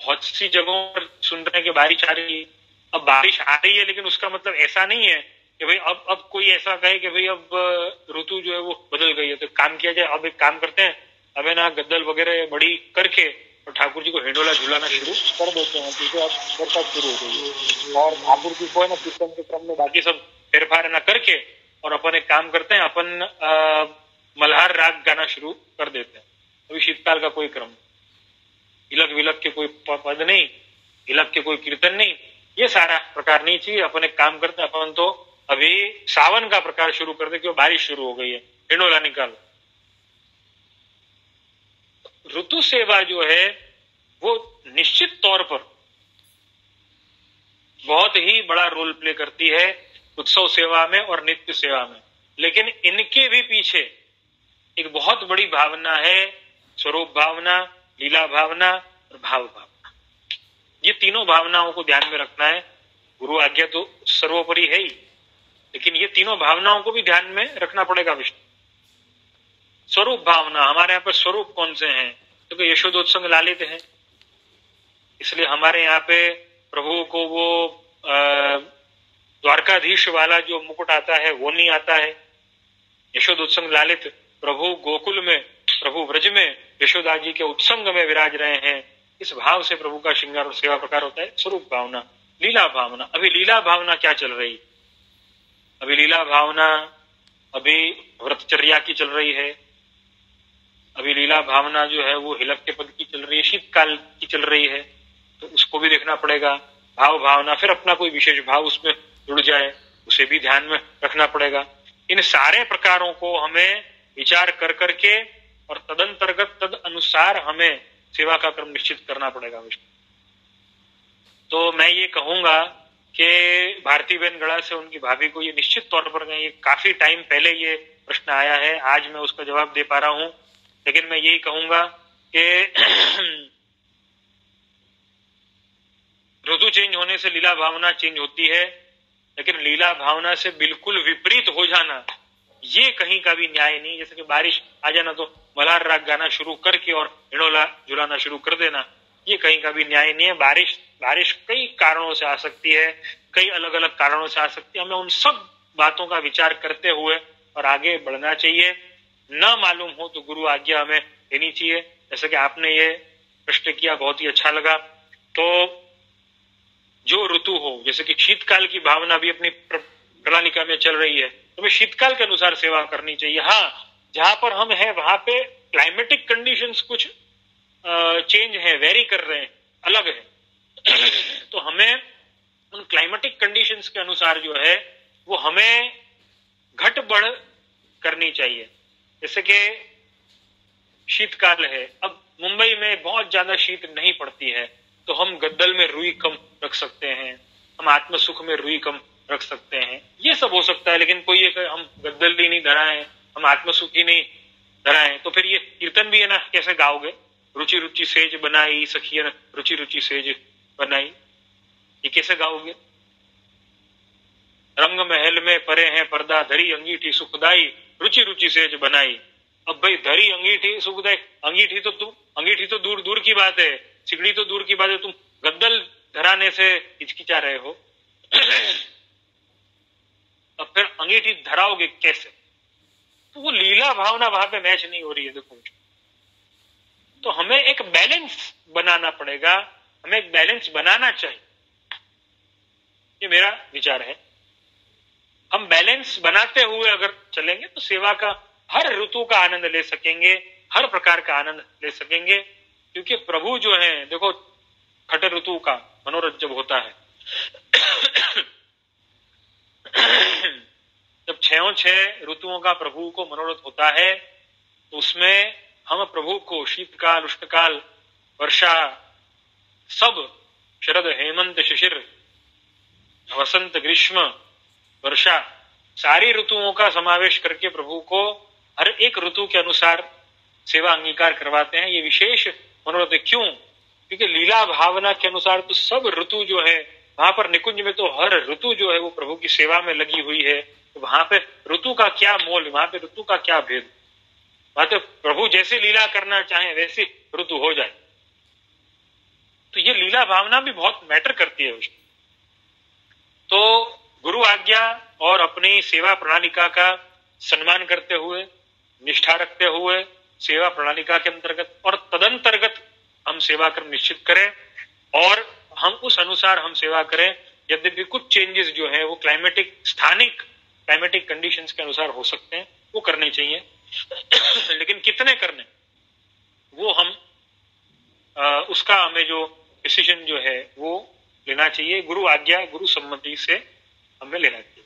बहुत सी जगहों पर सुन रहे हैं कि बारिश आ रही है। अब बारिश आ रही है लेकिन उसका मतलब ऐसा नहीं है कि भाई अब कोई ऐसा कहे कि भाई अब ऋतु जो है वो बदल गई है। तो काम किया जाए। अब एक काम करते हैं, अब है ना गद्दल वगैरह बड़ी करके और ठाकुर जी को हिंडोला झुलाना शुरू कर देते हैं, क्योंकि अब बरसात शुरू हो गई है। और ठाकुर जी को है ना कीर्तन के क्रम में बाकी सब फेरफार ना करके और अपन एक काम करते हैं, अपन मल्हार राग गाना शुरू कर देते हैं। अभी शीतकाल का कोई क्रम, हिलक विलक के कोई पद नहीं, हिलक के कोई कीर्तन नहीं, ये सारा प्रकार नहीं चाहिए। अपन एक काम करते हैं, अपन तो अभी सावन का प्रकार शुरू कर दे क्योंकि बारिश शुरू हो गई है, हिंडोला निकाल। ऋतु सेवा जो है वो निश्चित तौर पर बहुत ही बड़ा रोल प्ले करती है उत्सव सेवा में और नित्य सेवा में। लेकिन इनके भी पीछे एक बहुत बड़ी भावना है, स्वरूप भावना, लीला भावना और भाव भावना। ये तीनों भावनाओं को ध्यान में रखना है। गुरु आज्ञा तो सर्वोपरि है ही, लेकिन ये तीनों भावनाओं को भी ध्यान में रखना पड़ेगा विष्णु। स्वरूप भावना, हमारे यहाँ पर स्वरूप कौन से हैं? तो यशोदोत्संग लालित है, इसलिए हमारे यहाँ पे प्रभु को वो द्वारकाधीश वाला जो मुकुट आता है वो नहीं आता है। यशोदोत्संग लालित प्रभु गोकुल में, प्रभु व्रज में यशोदा जी के उत्संग में विराज रहे हैं। इस भाव से प्रभु का श्रृंगार और सेवा प्रकार होता है। स्वरूप भावना, लीला भावना। अभी लीला भावना क्या चल रही? अभी लीला भावना अभी व्रतचर्या की चल रही है। अभी लीला भावना जो है वो हिलक के पद की चल रही है, शीतकाल की चल रही है, तो उसको भी देखना पड़ेगा। भाव भावना, फिर अपना कोई विशेष भाव उसमें जुड़ जाए, उसे भी ध्यान में रखना पड़ेगा। इन सारे प्रकारों को हमें विचार कर करके और तदंतर्गत तद अनुसार हमें सेवा का क्रम निश्चित करना पड़ेगा विष्णु। तो मैं ये कहूंगा कि भारतीबेन गढ़ा से उनकी भाभी को ये निश्चित तौर पर, ये काफी टाइम पहले ये प्रश्न आया है, आज मैं उसका जवाब दे पा रहा हूं। लेकिन मैं यही कहूंगा कि ऋतु चेंज होने से लीला भावना चेंज होती है, लेकिन लीला भावना से बिल्कुल विपरीत हो जाना ये कहीं का भी न्याय नहीं। जैसे कि बारिश आ जाना तो मल्हार राग गाना शुरू करके और हिंडोला झुलाना शुरू कर देना, ये कहीं का भी न्याय नहीं है। बारिश कई कारणों से आ सकती है, कई अलग अलग कारणों से आ सकती है। हमें उन सब बातों का विचार करते हुए और आगे बढ़ना चाहिए। न मालूम हो तो गुरु आज्ञा हमें देनी चाहिए। जैसे कि आपने ये प्रश्न किया, बहुत ही अच्छा लगा। तो जो ऋतु हो, जैसे कि शीतकाल की भावना भी अपनी प्रणालिका में चल रही है, तो हमें शीतकाल के अनुसार सेवा करनी चाहिए। हाँ, जहां पर हम हैं वहां पे क्लाइमेटिक कंडीशंस कुछ चेंज है, वेरी कर रहे हैं, अलग है, तो हमें उन क्लाइमेटिक कंडीशंस के अनुसार जो है वो हमें घट बढ़ करनी चाहिए। जैसे कि शीतकाल है, अब मुंबई में बहुत ज्यादा शीत नहीं पड़ती है, तो हम गद्दल में रुई कम रख सकते हैं, हम आत्मसुख में रुई कम रख सकते हैं, ये सब हो सकता है। लेकिन कोई ये हम गद्दल ही नहीं धराएं, हम आत्मसुख ही नहीं धराएं, तो फिर ये कीर्तन भी है ना, कैसे गाओगे? रुचि रुचि सेज बनाई सखियन, रुचि रुचि सेज बनाई, ये कैसे गाओगे? रंग महल में परे हैं पर्दा, धरी अंगीठी सुखदाई, रुचि रुचि सेज बनाई। अब भाई धरी अंगीठी सुखदाई, अंगीठी तो दूर दूर की बात है, सिगड़ी तो दूर की बात है, तुम गद्दल धराने से हिचकिचा रहे हो। अब फिर अंगीठी धराओगे कैसे? तो वो लीला भावना वहां पे मैच नहीं हो रही है। देखो, तो हमें एक बैलेंस बनाना पड़ेगा हमें एक बैलेंस बनाना चाहिए, ये मेरा विचार है। हम बैलेंस बनाते हुए अगर चलेंगे तो सेवा का हर ऋतु का आनंद ले सकेंगे, हर प्रकार का आनंद ले सकेंगे। क्योंकि प्रभु जो है, देखो खट ऋतु का मनोरथ जब होता है जब 6 ऋतुओं का प्रभु को मनोरथ होता है तो उसमें हम प्रभु को शीतकाल, उष्णकाल, वर्षा, सब शरद, हेमंत, शिशिर, वसंत, ग्रीष्म, वर्षा, सारी ऋतुओं का समावेश करके प्रभु को हर एक ऋतु के अनुसार सेवा अंगीकार करवाते हैं। ये विशेष मनोरथ है। क्यों? क्योंकि लीला भावना के अनुसार तो सब ऋतु जो है, वहां पर निकुंज में तो हर ऋतु जो है वो प्रभु की सेवा में लगी हुई है। तो वहां पे ऋतु का क्या मोल, वहां पे ऋतु का क्या भेद? वहां तो प्रभु जैसे लीला करना चाहे वैसी ऋतु हो जाए। तो ये लीला भावना भी बहुत मैटर करती है उसमें। तो गुरु आज्ञा और अपनी सेवा प्रणालिका का सम्मान करते हुए, निष्ठा रखते हुए सेवा प्रणालिका के अंतर्गत और तदंतर्गत हम सेवा क्रम निश्चित करें और हम उस अनुसार हम सेवा करें। यद्यपि कुछ चेंजेस जो है वो क्लाइमेटिक, स्थानिक क्लाइमेटिक कंडीशंस के अनुसार हो सकते हैं, वो करने चाहिए लेकिन कितने करने वो हम उसका हमें जो डिसीजन जो है वो लेना चाहिए, गुरु आज्ञा, गुरु सम्मति से हमें लेना चाहिए।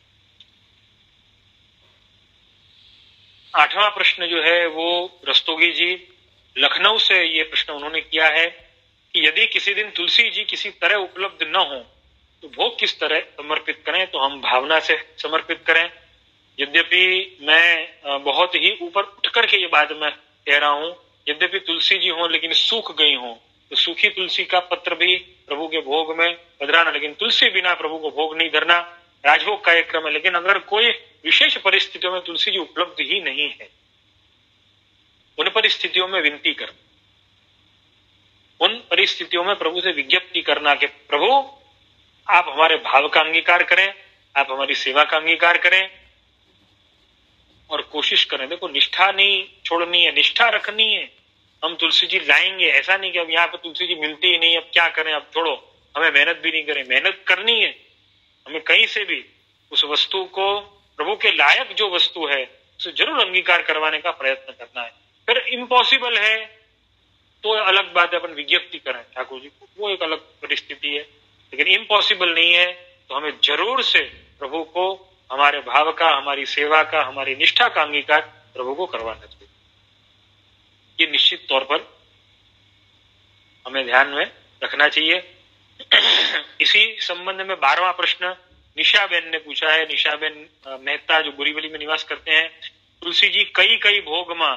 8वां प्रश्न जो है वो रस्तोगी जी लखनऊ से ये प्रश्न उन्होंने किया है कि यदि किसी दिन तुलसी जी किसी तरह उपलब्ध न हो तो भोग किस तरह समर्पित करें? तो हम भावना से समर्पित करें। यद्यपि मैं बहुत ही ऊपर उठ करके ये बात मैं कह रहा हूं, यद्यपि तुलसी जी हो लेकिन सूख गई हो तो सूखी तुलसी का पत्र भी प्रभु के भोग में पधराना, लेकिन तुलसी बिना प्रभु को भोग नहीं धरना, राजभोग का एक क्रम है। लेकिन अगर कोई विशेष परिस्थितियों में तुलसी जी उपलब्ध ही नहीं है, उन परिस्थितियों में विनती कर, उन परिस्थितियों में प्रभु से विज्ञप्ति करना कि प्रभु आप हमारे भाव का अंगीकार करें, आप हमारी सेवा का अंगीकार करें और कोशिश करें। देखो निष्ठा नहीं छोड़नी है, निष्ठा रखनी है। हम तुलसी जी लाएंगे, ऐसा नहीं कि अब यहाँ पे तुलसी जी मिलती ही नहीं, अब क्या करें, अब छोड़ो, हमें मेहनत भी नहीं करें। मेहनत करनी है, हमें कहीं से भी उस वस्तु को, प्रभु के लायक जो वस्तु है उसे जरूर अंगीकार करवाने का प्रयत्न करना है। फिर इम्पॉसिबल है तो अलग बात है, अपन विज्ञप्ति करें ठाकुर जी को, वो एक अलग परिस्थिति है। लेकिन इम्पॉसिबल नहीं है तो हमें जरूर से प्रभु को हमारे भाव का, हमारी सेवा का, हमारी निष्ठा का अंगीकार प्रभु को करवाना चाहिए। ये निश्चित तौर पर हमें ध्यान में रखना चाहिए। इसी संबंध में 12वां प्रश्न निशाबेन ने पूछा है। निशाबेन मेहता जो बोरीवली में निवास करते हैं, तुलसी जी कई कई भोग में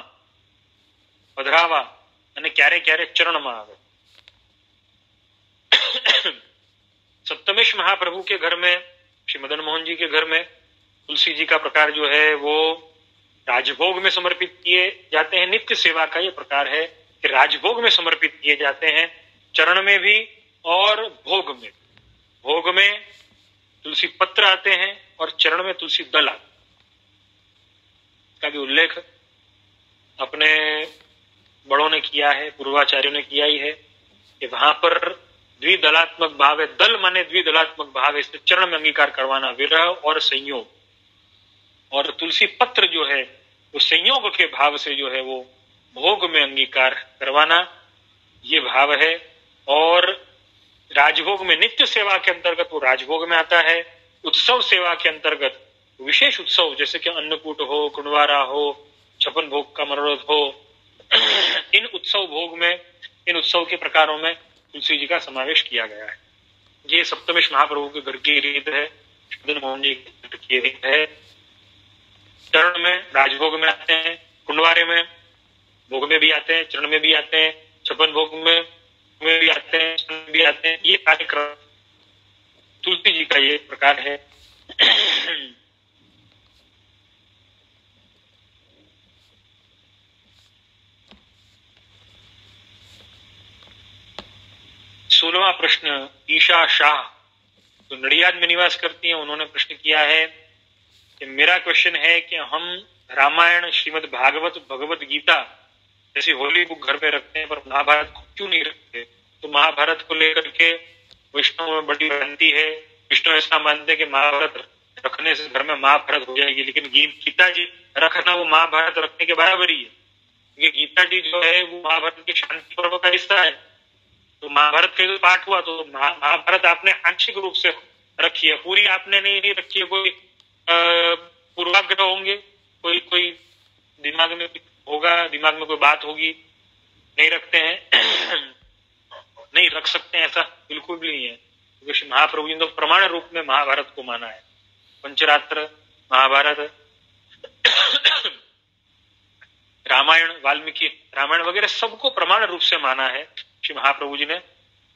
पधरावा અને ક્યારે ક્યારે ચરણમાં આવે। सप्तमेश महाप्रभु के घर में, श्री मदन मोहन जी के घर में तुलसी जी का प्रकार जो है वो राजभोग में समर्पित किए जाते हैं। नित्य सेवा का ये प्रकार है कि राजभोग में समर्पित किए जाते हैं, चरण में भी और भोग में। भोग में तुलसी पत्र आते हैं और चरण में तुलसी दल आते हैं। इसका भी उल्लेख अपने बड़ों ने किया है, पूर्वाचार्यों ने किया ही है कि वहां पर द्विदलात्मक भाव है। दल माने द्विदलात्मक भाव है, इससे चरण में अंगीकार करवाना, विरह और संयोग। और तुलसी पत्र जो है वो संयोग के भाव से जो है वो भोग में अंगीकार करवाना, ये भाव है। और राजभोग में, नित्य सेवा के अंतर्गत वो राजभोग में आता है। उत्सव सेवा के अंतर्गत विशेष उत्सव जैसे कि अन्नकूट हो, कुंडवारा हो, छपन भोग का मनोरथ हो, इन उत्सव भोग में, इन उत्सव के प्रकारों में तुलसी जी का समावेश किया गया है। ये सप्तमेश महाप्रभु के घर की रीत है, मदन मोहन जी की रीत है। चरण में राजभोग में आते हैं, कुंडवारे में भोग में भी आते हैं, चरण में भी आते हैं, छपन भोग में भी आते हैं, चरण में भी आते हैं। ये कार्यक्रम तुलसी जी का ये प्रकार है। 16वां प्रश्न ईशा शाह तो नडियाद में निवास करती हैं, उन्होंने प्रश्न किया है कि मेरा क्वेश्चन है कि हम रामायण, श्रीमद् भागवत, भगवत गीता जैसी होली बुक घर पे रखते हैं पर महाभारत क्यों नहीं रखते? तो महाभारत को लेकर के वैष्णव में बड़ी भ्रांति है। विष्णु ऐसा मानते हैं कि महाभारत रखने से घर में महाभारत हो जाएगी, लेकिन गीता जी रखना वो महाभारत रखने के बराबर ही है, क्योंकि गीता जी जो है वो महाभारत के शांति पर्व का हिस्सा है। तो महाभारत का जो पाठ हुआ तो महाभारत आपने आंशिक रूप से रखी है, पूरी आपने नहीं रखी है। कोई पूर्वाग्रह होंगे, कोई दिमाग में होगा, दिमाग में कोई बात होगी, नहीं रखते हैं नहीं रख सकते हैं, ऐसा बिल्कुल भी नहीं है, क्योंकि महाप्रभु जी ने तो प्रमाण रूप में महाभारत को माना है। पंचरात्र, महाभारत, रामायण, वाल्मीकि रामायण वगैरह सबको प्रमाण रूप से माना है श्री महाप्रभु जी ने।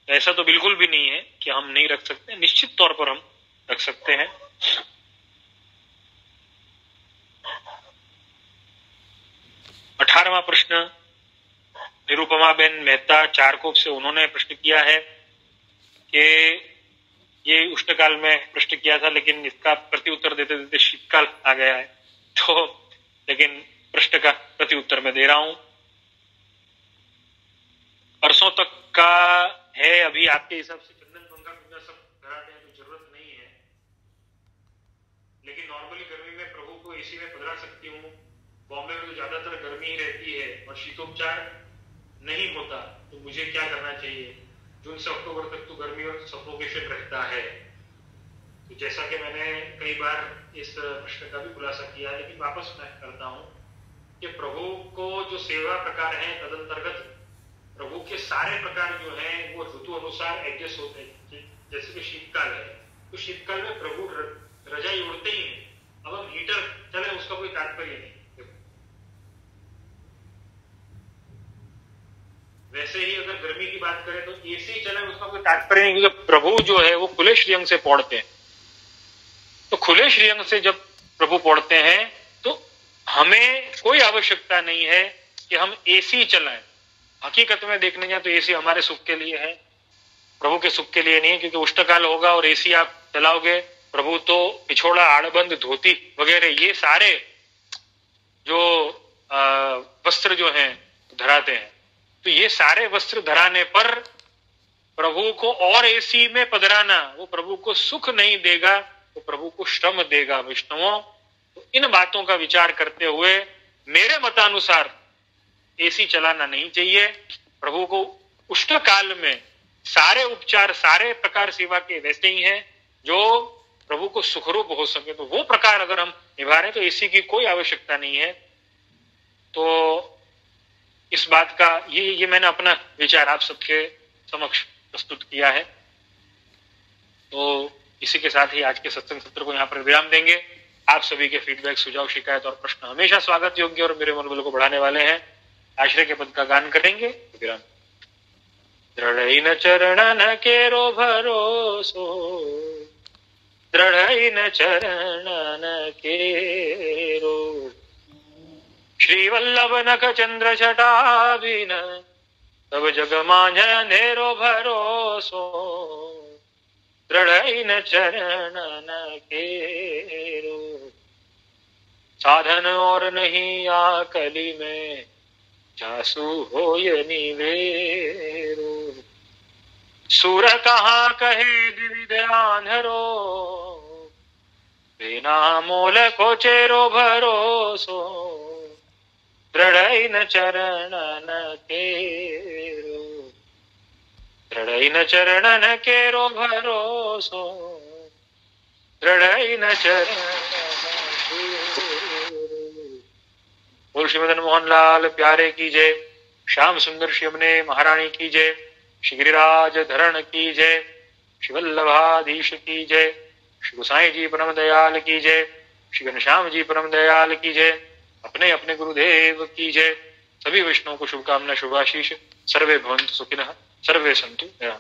ऐसा तो बिल्कुल भी नहीं है कि हम नहीं रख सकते, निश्चित तौर पर हम रख सकते हैं। 18वां प्रश्न निरुपमा बेन मेहता चारकोप से उन्होंने प्रश्न किया है कि ये उष्णकाल में प्रश्न किया था, लेकिन इसका प्रति उत्तर देते देते शीतकाल आ गया है, तो लेकिन प्रश्न का प्रति उत्तर मैं दे रहा हूं। परसों तक का है, अभी आपके हिसाब से चंदन पंखा पूजा सब कराते हैं तो जरूरत नहीं है, लेकिन नॉर्मली गर्मी में प्रभु को एसी में पधरा सकती हूँ। बॉम्बे में तो ज्यादातर गर्मी ही रहती है और शीतोपचार नहीं होता, तो मुझे क्या करना चाहिए? जून से अक्टूबर तक तो गर्मी और सफोकेशन रहता है। तो जैसा कि मैंने कई बार इस प्रश्न का भी खुलासा किया, लेकिन वापस मैं करता हूं कि प्रभु को जो सेवा प्रकार है तदंतर्गत प्रभु के सारे प्रकार जो हैं वो ऋतु अनुसार एडजस्ट होते हैं। जैसे कि शीतकाल है तो शीतकाल में प्रभु रजाई उड़ते ही हैं। अब हम हीटर चले उसका कोई तात्पर्य नहीं। वैसे ही अगर गर्मी की बात करें तो एसी चले उसका कोई तात्पर्य नहीं, क्योंकि प्रभु जो है वो खुले श्रीअंग से पौड़ते हैं। तो खुले श्रीअंग से जब प्रभु पौड़ते हैं तो हमें कोई आवश्यकता नहीं है कि हम एसी चलाएं। हकीकत में देखने जाए तो एसी हमारे सुख के लिए है, प्रभु के सुख के लिए नहीं है, क्योंकि उष्णकाल होगा और एसी आप चलाओगे, प्रभु तो पिछोड़ा, आड़बंद, धोती वगैरह ये सारे जो वस्त्र जो हैं धराते हैं। तो ये सारे वस्त्र धराने पर प्रभु को और एसी में पधराना वो प्रभु को सुख नहीं देगा, वो प्रभु को श्रम देगा। वैष्णवों, तो इन बातों का विचार करते हुए मेरे मतानुसार एसी चलाना नहीं चाहिए। प्रभु को उष्ण काल में सारे उपचार, सारे प्रकार सेवा के वैसे ही हैं जो प्रभु को सुखरूप हो सके, तो वो प्रकार अगर हम निभा रहे हैं तो एसी की कोई आवश्यकता नहीं है। तो इस बात का ये मैंने अपना विचार आप सबके समक्ष प्रस्तुत किया है। तो इसी के साथ ही आज के सत्संग सत्र को यहाँ पर विराम देंगे। आप सभी के फीडबैक, सुझाव, शिकायत और प्रश्न हमेशा स्वागत योग्य और मेरे मनोबल को बढ़ाने वाले हैं। आश्रय के पद का गान करेंगे। विराम। दृढ़ चरणन केरो भरोसो, दृढ़ चरणन केरो, श्री वल्लभ नख चंद्र छटाभिन, तब जग मांझ अंधेरो भरोसो, दृढ़ चरणन केरो, साधन और नहीं आकली में, जासु होय निवेरो, सूर कहाँ कहे द्विविध आंधरो, बिना मोल को चेरो भरोसो, दृढ़ चरणन केरो, दृढ़ चरणन केरो भरोसो, दृढ़ चरणन केरो। बोल श्री मदन मोहन लाल प्यारे की जय। श्याम सुंदर श्री यमुने महारानी की जय। श्री गिरिराज धरण की जय। श्री वल्लभाधीश की जय। श्री गोसाई जी परम दयाल की जय। श्री घनश्याम जी परम दयाल की जय। अपने अपने गुरुदेव की जय। सभी वैष्णवों को शुभकामना, शुभाशीष। सर्वे भवन्तु सुखिनः, सर्वे सन्तु निरामयाः।